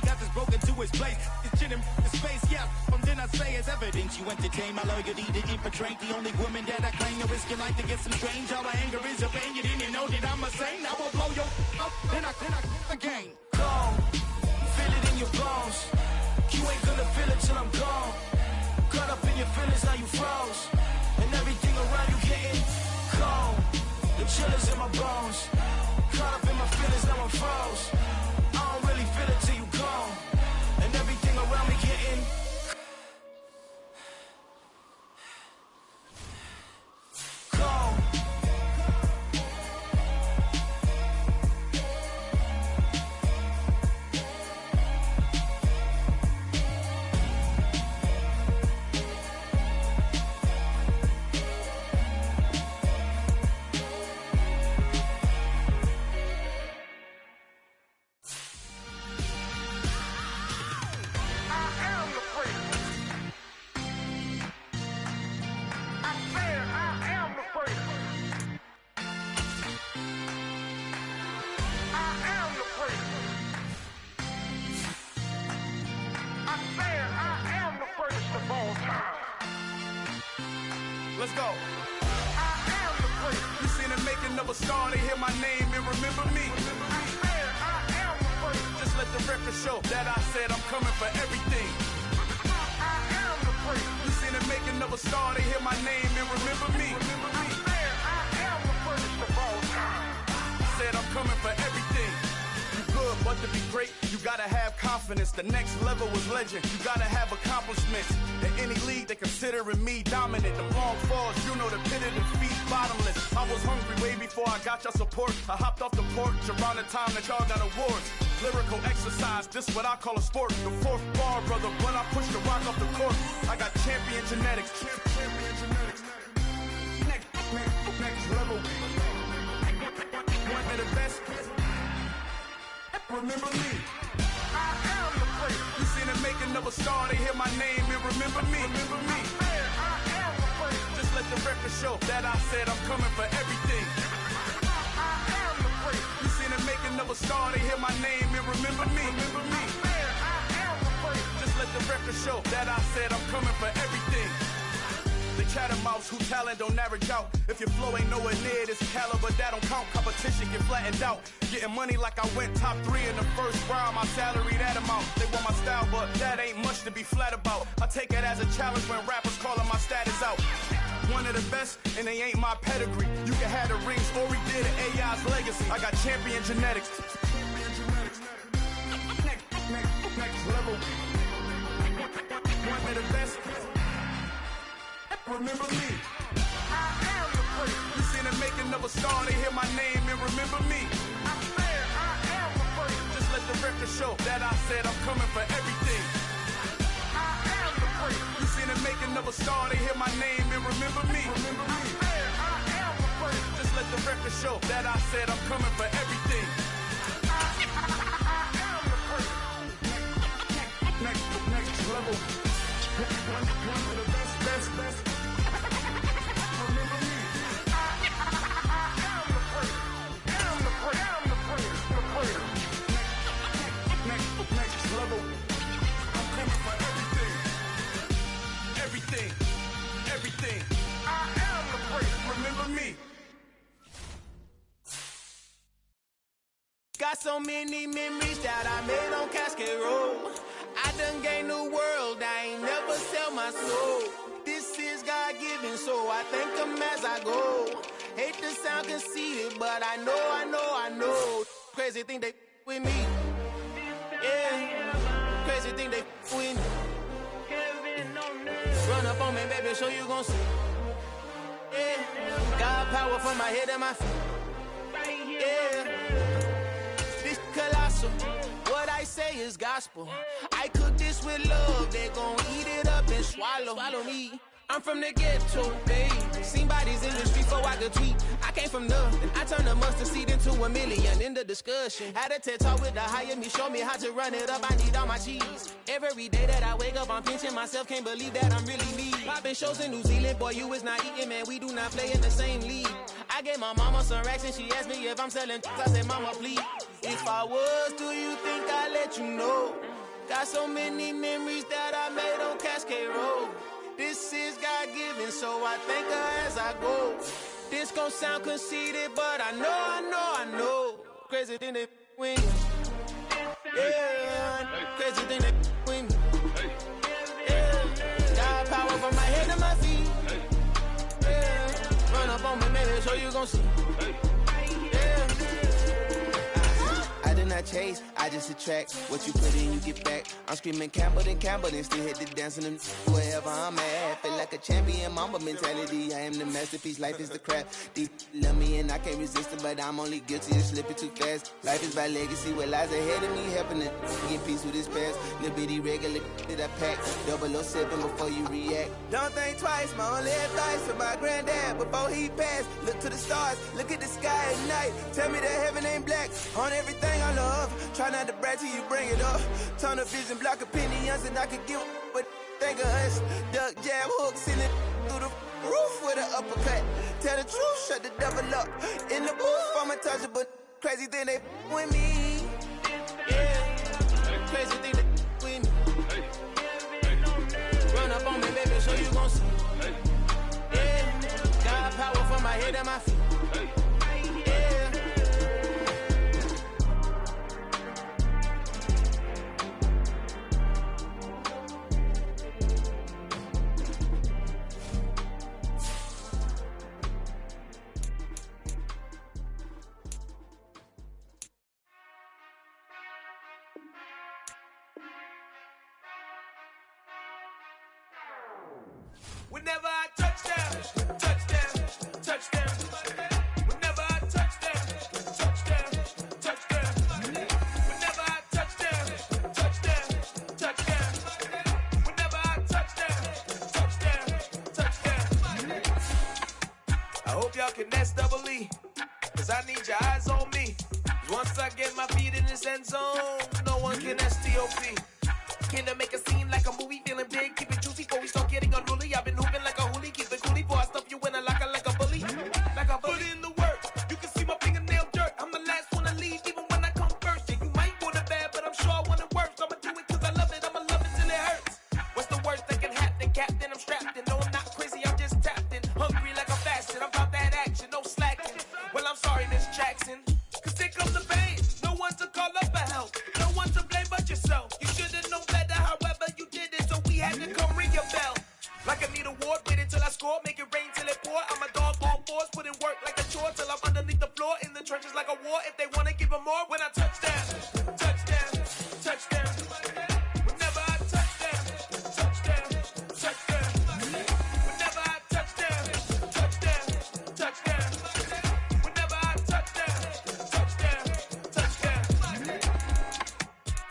Got this broken to his place. It's chin in space, yeah. From then I say it's evidence. You entertain my loyalty to infiltrate. The only woman that I claim to risk your life to get some strange. All my anger is a pain. You didn't know that I'm a saint. I will blow your up. Then I again. Cold. Feel it in your bones. You ain't gonna feel it till I'm gone. Caught up in your feelings, now you froze. And everything around you getting cold. The chill is in my bones. Caught up in my feelings, now I'm froze. I don't really feel it till you gone. And everything around me getting cold. Let's go. I am the place. You seen the making of a star, they hear my name and remember me. I am the place. Just let the record show that I said I'm coming for everything. I am the place. You seen the making of a star, they hear my name and remember me. I am the first of all time. Said I'm coming for everything. You good, but to be great, you gotta have confidence. The next level was legend. You gotta have accomplishments. In any league, they considering me dominant. The long falls, you know the pit of defeat, bottomless. I was hungry way before I got your support. I hopped off the porch around the time that y'all got awards. Lyrical exercise, this what I call a sport. The fourth bar, brother, when I push the rock off the court. I got champion genetics. Champion genetics. Next level. One of the best. Remember me. I am the place. You seen the making of a star, they hear my name and remember me. Remember me. I am the place. Just let the record show that I said I'm coming for everything. I am the place. You seen the making of a star, they hear my name and remember me. Remember me. I am the place. Just let the record show that I said I'm coming for everything. The chattermouths who talent don't average out. If your flow ain't nowhere near this caliber, that don't count. Competition get flattened out. Getting money like I went top 3 in the first round. My salary that amount. They want my style, but that ain't much to be flat about. I take it as a challenge when rappers calling my status out. One of the best, and they ain't my pedigree. You can have the rings, or we did it, AI's legacy. I got champion genetics. Next level. One of the best. Remember me. I am the place. You seen the making of a star, they hear my name and remember me. I am the place. Just let the record show that I said I'm coming for everything. I am the place. You seen the making of a star, they hear my name and remember me. Remember me. I am the place. Just let the record show that I said I'm coming for everything. I am the place. Next level. One of the best. Next level. I'm coming for everything. Everything. I am the place. Remember me. Got so many memories that I made on Cascade Road. I done gained the world, I ain't never sell my soul. This is God-given, so I thank him as I go. Hate to sound conceited, but I know. Crazy thing they with me. Yeah, crazy thing they with me. Run up on me, baby, so you gon' see. Yeah, got power from my head and my feet. Yeah, this colossal. What I say is gospel. I cook this with love. They gon' eat it up and swallow me. I'm from the ghetto, babe. Seen bodies in the street before I could tweet. I came from nothing. I turned a mustard seed into a million in the discussion. Had a TED talk with the higher me, show me how to run it up. I need all my cheese. Every day that I wake up, I'm pinching myself. Can't believe that I'm really me. Popping shows in New Zealand, boy, you is not eating, man. We do not play in the same league. I gave my mama some racks and she asked me if I'm selling. I said, mama, please. If I was, do you think I'd let you know? Got so many memories that I made on Cascade Road. This is God-given, so I thank her as I go. This gon' sound conceited, but I know. Crazy thing they win. Yeah, crazy thing they win. Yeah, got power from my head to my feet. Yeah, run up on me, maybe, so you gon' see. Yeah. I did not chase, I just attract. What you put in, you get back. I'm screaming Campbell, then still hit the dance and them wherever I'm at. Feel like a champion, mamba mentality. I am the masterpiece, life is the crap. These love me and I can't resist it, but I'm only guilty of slipping too fast. Life is by legacy, what lies ahead of me, helping it get peace with his past. Little bitty regular that I pack. 007 before you react. Don't think twice, my only advice to my granddad before he passed. Look to the stars, look at the sky at night. Tell me that heaven ain't black on everything I love. Try not to brag till you bring it up. Tunnel vision, block opinions, and I could give but think of us. Duck jab hooks in it through the roof with an uppercut. Tell the truth, shut the devil up. In the booth, I'm untouchable. Crazy thing they with me. Yeah, crazy thing they with me. Run up on me, baby, so you gon' see. Yeah, my head and my feet. Yeah. Whenever I touchdown, touchdown, touchdown. Whenever I touchdown, touchdown, touchdown. Whenever I touchdown, touchdown, touchdown. Whenever I touchdown, touchdown, touchdown. I hope y'all can S-double-E, cause I need your eyes on me. Once I get my feet in this end zone, no one can S-T-O-P. Can I make a scene like a movie, feeling big, keep it juicy before we start getting unruly. I've been hooping like a hoolie, keep it coolie before I stuff you in a locker like a bully. Like a put in the work, you can see my fingernail dirt. I'm the last one to leave, even when I come first. Yeah, you might want it bad, but I'm sure I want it worse. I'ma do it cause I love it, I'ma love it till it hurts. What's the worst that can happen, Captain? I'm strapped in, no I'm not crazy, I'm just tapped in. Hungry like I'm fasting, I'm about that action, no slacking. Well, I'm sorry, Miss Jackson, cause here comes the pain. No one to call up for help, no one to blame but yourself. You should've known better, however you did it, so we had to come ring your bell. Like I need a ward, wait until I score, make it rain till it pour. I'm a dog on fours, put in work like a chore till I'm underneath the floor, in the trenches like a war. If they wanna give them more, when I touchdown, touchdown, touchdown. Whenever I touchdown, touchdown, touchdown. Whenever I touchdown, touchdown, touchdown. Whenever I touchdown, touchdown, touchdown.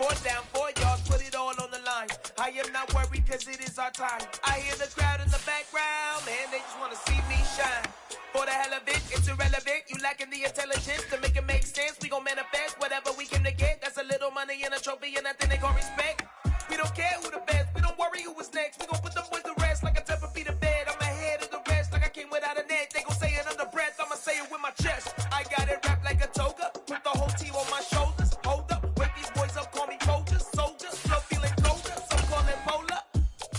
4th down, 4 yards, put it all on the line. I am not worried cause it is our time. I hear the crowd in the background, man, they just wanna see me shine. For the hell of it, it's irrelevant. You lacking the intelligence to make it make sense. We gon' manifest whatever we came to get. That's a little money and a trophy and nothing they gon' respect. We don't care who the best, we don't worry who was next. We gon' put them boys to rest like a Tempur to bed. I'm ahead of the rest like I came without a net. They gon' say it under breath, I'ma say it with my chest. I got it wrapped like a toga, put the whole team on my shoulders. Hold up, wake these boys up, call me soldiers, soldiers. Love feeling colder, some call it polar.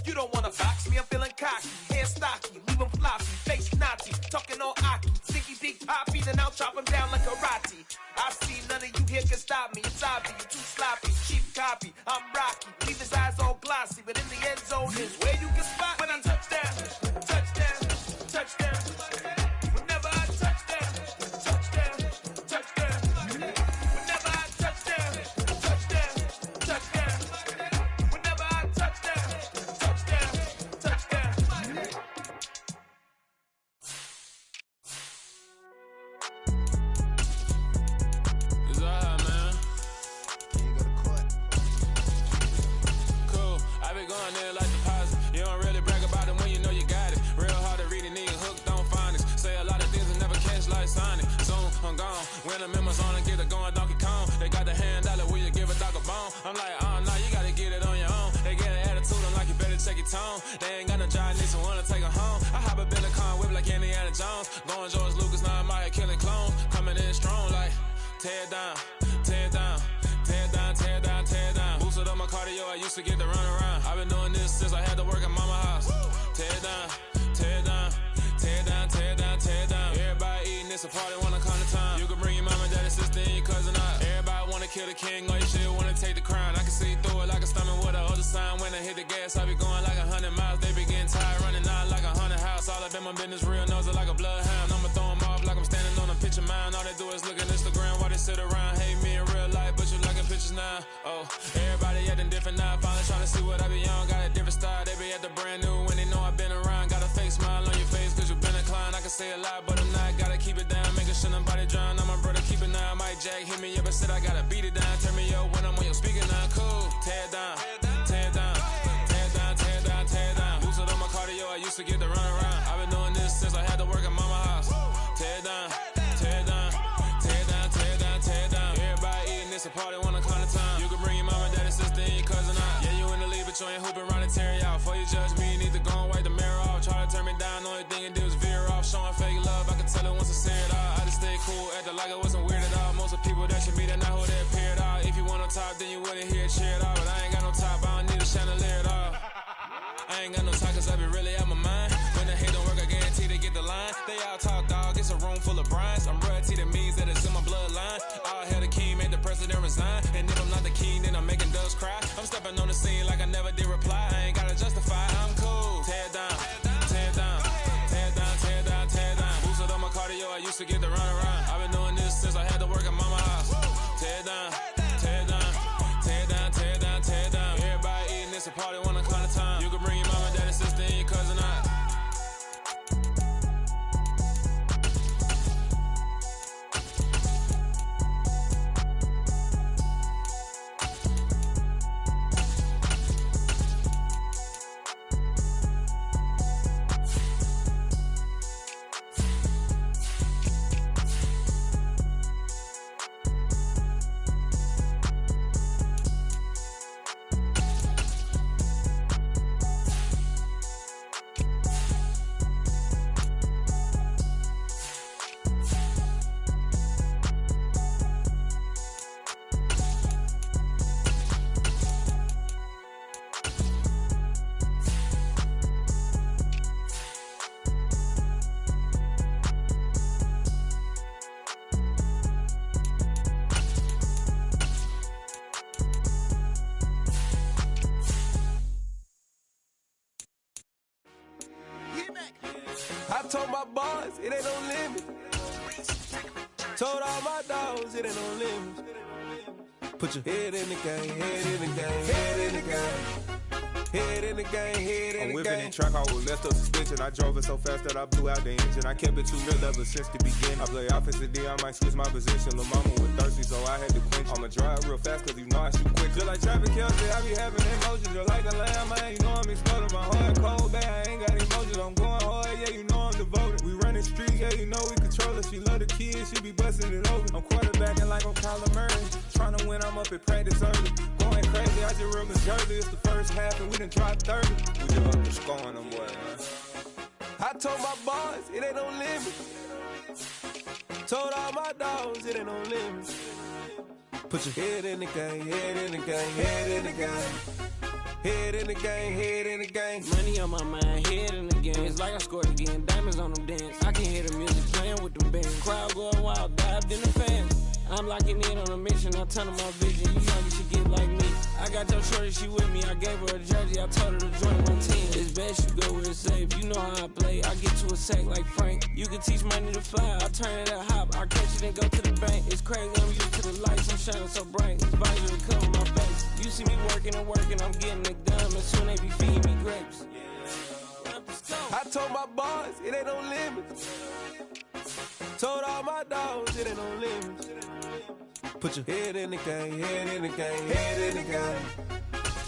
You don't wanna box me, I'm feeling cocky. Hair stocky, leave 'em floppy, face naughty. Talking all aki, stinky big poppy, then I'll chop 'em down like karate. I see none of you here can stop me. It's obvious, you too sloppy, cheap copy. I'm Rocky, leave his eyes all glossy, but in the end zone is where you can spot when I touchdown, touchdown, touchdown. Whenever I touchdown, touchdown, touchdown. Whenever I touchdown, touchdown, touchdown. Whenever I touchdown, touchdown, touchdown. It's all right, man. Can you go to court? Cool. I been going there like deposit. You don't really brag about it when you know you got it. Real hard to read it, nigga hooked on phonics. Say a lot of things and never catch like Sonic. Soon I'm gone. When the members on and get it going Donkey Kong. They got the hand dollar, will you give a dog a bone? I'm like, oh no, you gotta get it on your own. They get an attitude, I'm like, you better check your tone. They ain't got no job, need someone to take her home. I hop up in the car, whip like Indiana Jones. Going George Lucas, now I'm out here killing clones. Coming in strong like, tear down, tear down, tear down, tear down, tear down. Boosted up my cardio, I used to get to run around. I've been doing this since I had to work at mama house. Tear down, tear down, tear down, tear down, tear down. Everybody eating, it's a party, wanna come to time. You can bring your mama, daddy, sister, and your cousin out. Everybody wanna kill the king, or you shit wanna take the crown. I can see through it like a stomach with a other sign. When I hit the gas, I be going like 100 miles. They be getting tired, running out like 100 house. All of them, my business real, nose it like a bloodhound. I'ma throw 'em off like I'm standing on a picture mound. All they do is look at Instagram while they sit around. Hate me in real life, but you liking pictures now. Oh, everybody acting different now. Finally trying to see what I be on. Got a different style, they be at the brand new when they know I've been around. Got a fake smile on your face, cause you been inclined. I can say a lot, but I'm not. Gotta keep it down, making sure nobody drown. I'm my brother, keep it now. Mike Jack hit me up and said I gotta beat it down. Turn me up when I'm on your speaker now. Cool, tear down, tear down, tear down, tear down, tear down. Boosted on my cardio, I used to get to run around. I've been doing this since I had to work at mama house. Tear down, tear down, tear down, tear down, tear down. Everybody eating, it's a party, wanna come to time. You can bring your mama, daddy, sister, and your cousin out. Yeah, you in the lead, but you ain't hooping around and tear you out. Before you judge me, you need to go and wipe the mirror off. Try to turn me down, only thing you do is veer off. Showing fake love, I can tell it once I see it all. I just stay cool, acting like I wasn't weird at all. Most of the people that should be there, not who they appeared all. If you want on top, then you wouldn't hear it cheer at all. But I ain't got no top, I don't need a chandelier at all. I ain't got no time, cause I be really out my mind. When the hate don't work, I guarantee they get the line. They all talk, dog. get the run around. I've been doing this since I had to work at mama house. Tear it down, tear it down, tear it down, tear it down, tear it down. Everybody eating, it's a party, one o'clock of time. You can bring your mama, daddy, sister, and your cousin out. I told my boys it ain't no limit. Told all my dogs it ain't no limit. Put your head in the game, head in the game, head in the game. Head in the game, head in the game. I'm whipping in track, I was left up suspension. I drove it so fast that I blew out the engine. I kept it too real ever since the beginning. I play offensive D, I might switch my position. Lil' mama was thirsty, so I had to quench. I'ma drive real fast, cause you know I shoot quick. Just like Travis Kelce, I be having emotions. Just like a lamb, man, you know I'm exploding. My heart cold, bad, I ain't got emotions. I'm going hard, yeah, you know I'm devoted. We running street, yeah, you know we control it. She love the kids, she be busting it over. I'm quarterbacking like I'm Kyler Murray. Trying to win, I'm up at practice early. Going crazy, I just real Miss Jersey. It's the first half, and we done dropped 30. We just up to scoring them, boy, man. I told my boys it ain't no limit. Told all my dogs it ain't no limit. Put your head in the game, head in the game, head in the game. Head in the game, head in the game. Money on my mind, head in the game. It's like I scored again, diamonds on them dance. I can hear the music playing with them bands. Crowd going wild, dived in the fans. I'm locking in on a mission, I'm telling my vision. You young, you should get like me. I got your shorty, she with me. I gave her a jersey, I told her to join my team. It's best you go where it's safe. You know how I play. I get to a sack like Frank. You can teach money to fly. I turn it up hop. I catch it and go to the bank. It's crazy, I'm used to the lights. I'm shining so bright. This visor to cover my face. You see me working and working. I'm getting it done. And soon they be feeding me grapes. I told my boys it ain't no limits. Told all my dogs it ain't no limits. Put your head in the game, head in the game, head in the game.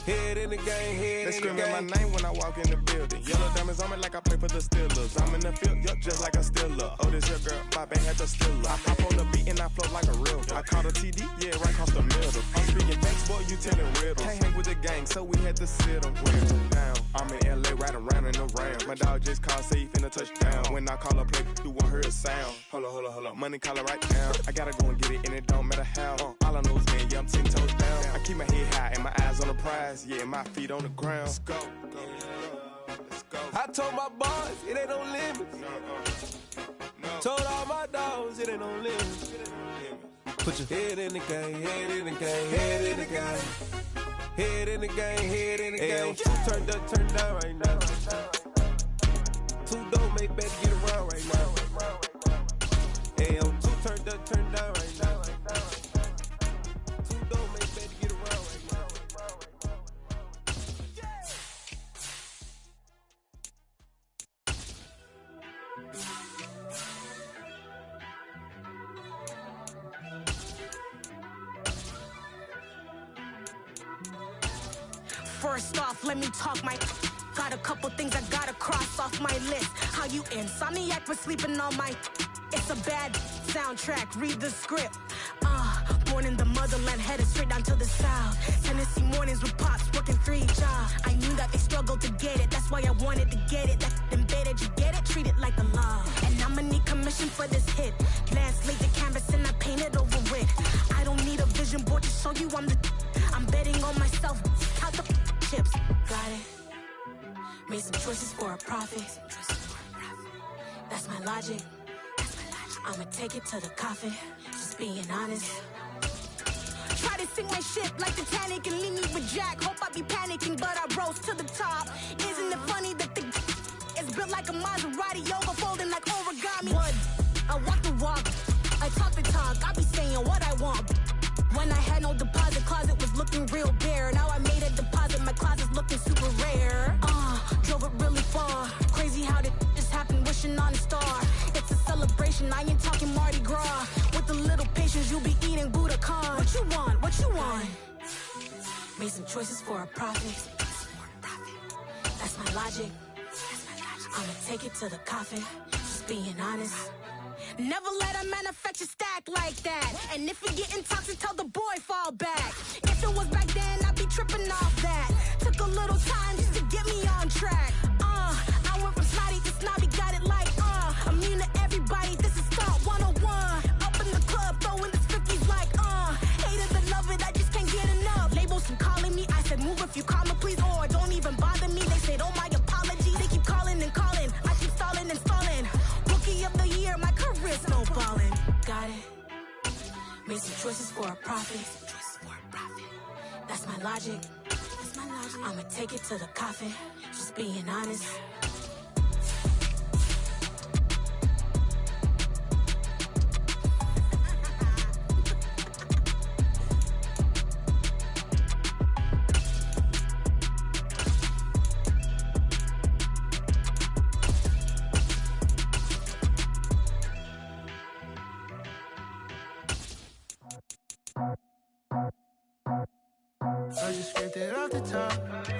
Head in the game, head in the game. They screaming my name when I walk in the building. Yellow diamonds on me like I play for the Steelers. I'm in the field, yup, just like a Steeler. Oh, this your girl, my bang had the Steeler. I pop on the beat and I float like a real. I caught a TD, yeah, right across the middle. I'm speaking facts, boy, you telling riddles. Can't hang with the gang, so we had to sit them down. I'm in LA, riding around in the ram. My dog just called, say he finna touchdown. When I call a play, you won't hear a sound. Hold up, money call it right down. I gotta go and get it, and it don't matter how. All I know is, man, yeah, I'm 10 toes down. I keep my head high and my eyes on the prize. Yeah, my feet on the ground. Let's go. Let's go. I told my boys it ain't no limits. No. Told all my dogs it ain't no limits. Put your head in the game, head in the game, head in the game. Head in the game, head in the game. Two turned up, turned down right now. Two don't make better get around right now. Hey, two turned up, turned down right now. Two don't make better get around right now. First off, let me talk my. Got a couple things I gotta cross off my list. How you insomniac for sleeping on my. It's a bad soundtrack, read the script. Born in the motherland, headed straight down to the south. Tennessee mornings with pops, working 3 jobs. I knew that they struggled to get it, that's why I wanted to get it. That's embedded, you get it, treat it like a law. And I'ma need commission for this hit. Glance laid the canvas and I painted over it. I don't need a vision board to show you I'm betting on myself, count the chips. Got it. Made some choices for a profit. That's my logic. I'ma take it to the coffin, just being honest. Try to sink my ship like Titanic and leave me with Jack. Hope I be panicking, but I rose to the top. Isn't it funny that the is built like a Maserati, overfolding like origami? What? I walk the walk, I talk the talk, I be saying what I want. When I had no deposit, closet was looking real bare. Now I made a deposit, my closet's looking super rare. Drove it really far. Crazy how did this happen, wishing on a star. It's a celebration, I ain't talking Mardi Gras. With a little patience, you'll be eating Budokan. What you want, what you want? Made some choices for a profit. That's my logic. I'ma take it to the coffin, just being honest. Never let a manufacture stack like that. And if it getting toxic, tell the boy fall back. If it was back then, I'd be tripping off that. Took a little time just to get me on track. I went from snotty to snobby, got it like immune to everybody, this is Scott 101. Up in the club, throwing the cookies like hate it and love it, I just can't get enough. Labels keep calling me, I said move if you call me please, or don't even bother me. They said oh my apologies, they keep calling and calling. I keep stalling and stalling. Rookie of the year, my career snowballing. Got it. Made some choices for a profit. That's my logic. I'ma take it to the coffin, just being honest. I just scraped it off the top,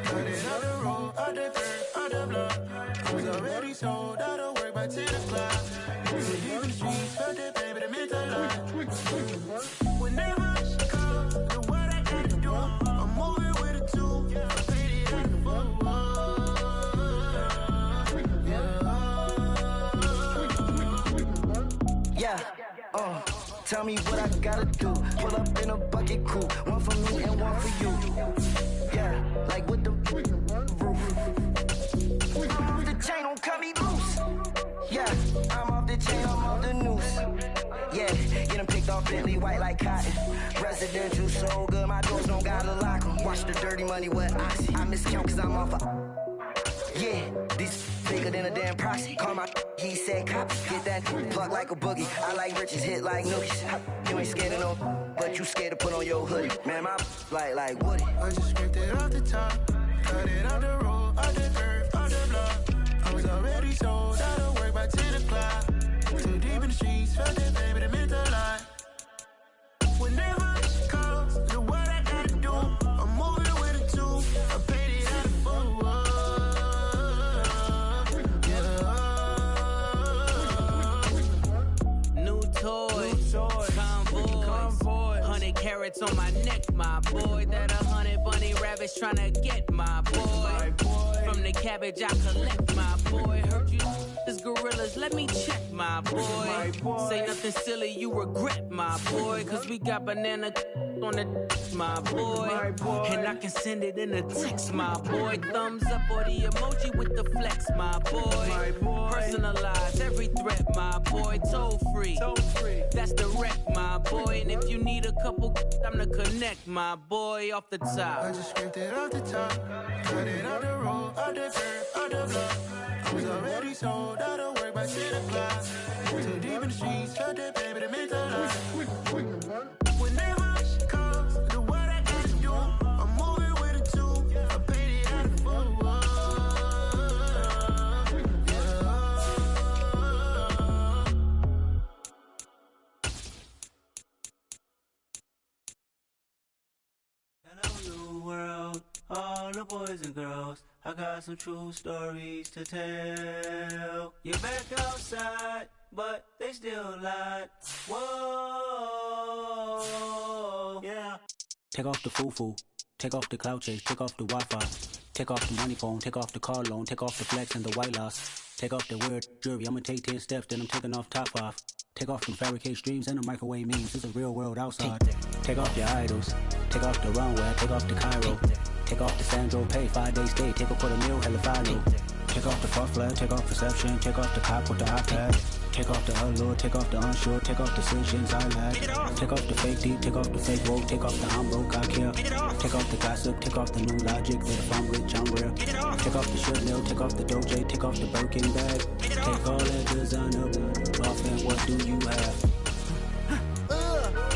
cut it out the road, out the curb, out the block. I was already sold out of work by 10 o'clock. We were leaving the streets, felt it, baby, that meant a lot. Whenever she calls, know what I gotta do. I'm moving with a two, I paid it out the boat. Yeah, tell me what I gotta do. Pull up in a bucket crew, one for me and one for you. Yeah, like with the roof. I'm off the chain, don't cut me loose. Yeah, I'm off the chain, I'm off the noose. Yeah, get them picked off Bentley, white like cotton. Residential so good, my doors don't gotta lock 'em. Watch the dirty money with Oxy. I miscount cause I'm off a... Yeah, this bigger than a damn proxy. Call my he said copy. Get that plug like a boogie. I like riches, hit like nookies. You ain't scared of no, but you scared to put on your hoodie. Man, my like Woody. I just scraped it off the top, cut it out the road, out the curb, out the block. I was already sold out of work by 10 o'clock. Too deep in the streets, felt it, baby, that meant a lot. Whenever she calls, know what I gotta do. I'm moving with a two, I paid it out the Convoy, 100 carats on my neck, my boy. That 100 bunny rabbits tryna get my boy. From the cabbage I collect, my boy. Heard you this gorillas, let me check, my boy. Say nothing silly, you regret, my boy. Cause we got banana on the my boy. And I can send it in a text, my boy. Thumbs up or the emoji with the flex, my boy. Personalize every threat, my boy. Toll free. That's the wreck, my boy. And if you need a couple, I'm the connect, my boy. Off the top. I just scraped it off the top, cut it out the road, out the curb, out the block. I was already sold out of work by 10 o'clock. Too deep in the streets, felt it, baby, that meant a lot. Whenever she calls, know what I gotta do. I'm moving with a two, I paid it out the world, all the boys and girls, I got some true stories to tell. You're back outside, but they still lied. Whoa, yeah. Take off the foo-foo, take off the cloud chase, take off the Wi-Fi, take off the money phone, take off the car loan, take off the flex and the white loss, take off the weird jewelry. I'ma take 10 steps, then I'm taking off top 5. Take off them fabricate streams and the microwave memes. It's a real world outside. Take off your idols. Take off the runway. Take off the Cairo. Take off the Sandro Pay. 5-day stay. Take a $250,000 hella follow. Take off the far flag. Take off perception. Take off the cop with the iPad. Take off the allure, take off the unsure, take off decisions I lack. Take off the fake deep, take off the fake woke, take off the I'm broke, I care. Take off the gossip, take off the new logic that if I'm rich, I'm real. Take off the Chanel, take off the Doja, take off the Birkin bag. Take all that designer off and what do you have?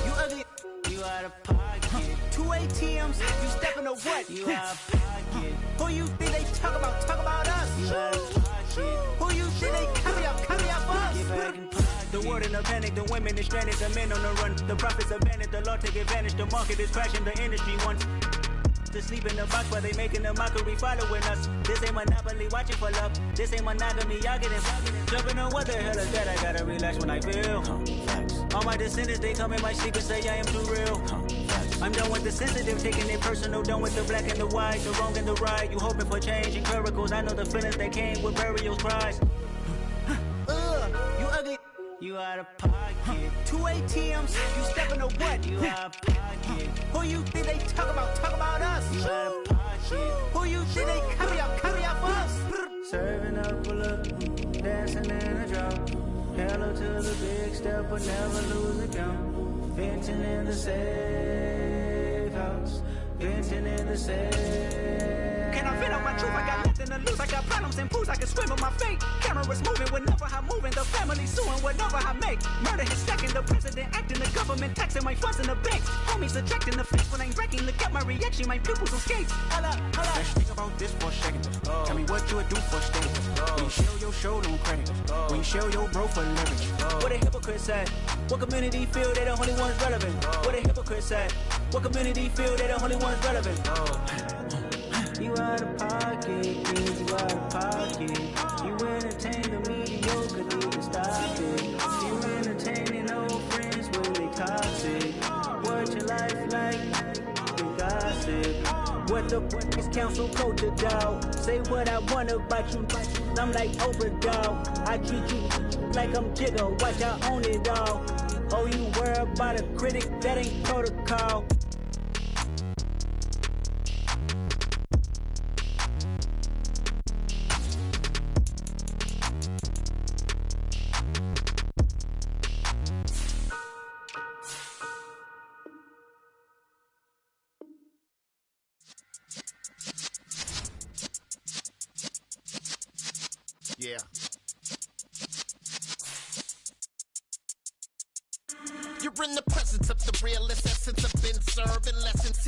You ugly. You out of pocket. 2 ATMs, you stepping to what? You out of pocket. Who you think they talk about? Talk about us. You out of pocket. Who you think they carry up us? The world in a panic, the women is stranded, the men on the run. The profits abandoned, the law take advantage, the market is crashing, the industry wants to sleep in the box while they making a mockery following us. This ain't monopoly, watching for love. This ain't monogamy, y'all getting jumping on what the hell is that? I gotta relax when I feel. All my descendants, they come in my sleep and say I am too real. I'm done with the sensitive, taking it personal, done with the black and the white, the wrong and the right. You hoping for change and miracles. I know the feelings that came with burials, cries. You ugly. You out of pocket. 2 ATMs, you stepping to what? You out of pocket. Who you think they talk about? Talk about us. You out of pocket. Who you think they carry up us? Serving up a look, dancing in a drop. Hello to the big step, but never lose a count. Venting in the safe house. Venting in the safe. Can I vent on my truth? I got nothing to lose. I got problems and fools. I can swim in my fate. Cameras moving whenever I'm moving. The family suing whatever I make. Murder is stacking. The president acting. The government taxing my funds in the bank. Homies subtracting the face when I'm wrecking. Look at my reaction. My pupils on skates. Holla. Let's think about this for a second. Tell me what you would do for a stake. When you show your show, don't credit. When you show your bro for leverage. What a hypocrite said. What community feel they the only ones relevant? What a hypocrite said. What community feel they the only ones relevant? You out of pocket, you out of pocket. You entertain the mediocre, need to stop it. You entertaining old friends when they toxic. What your life like? You gossip. What the fuck is council culture, dog? Say what I want about you. I'm like Oprah, dog. I treat you like I'm Jigga. Watch I own it all. Oh, you worry about a critic? That ain't protocol. Yeah. You're in the presence of the realest essence of been serving lessons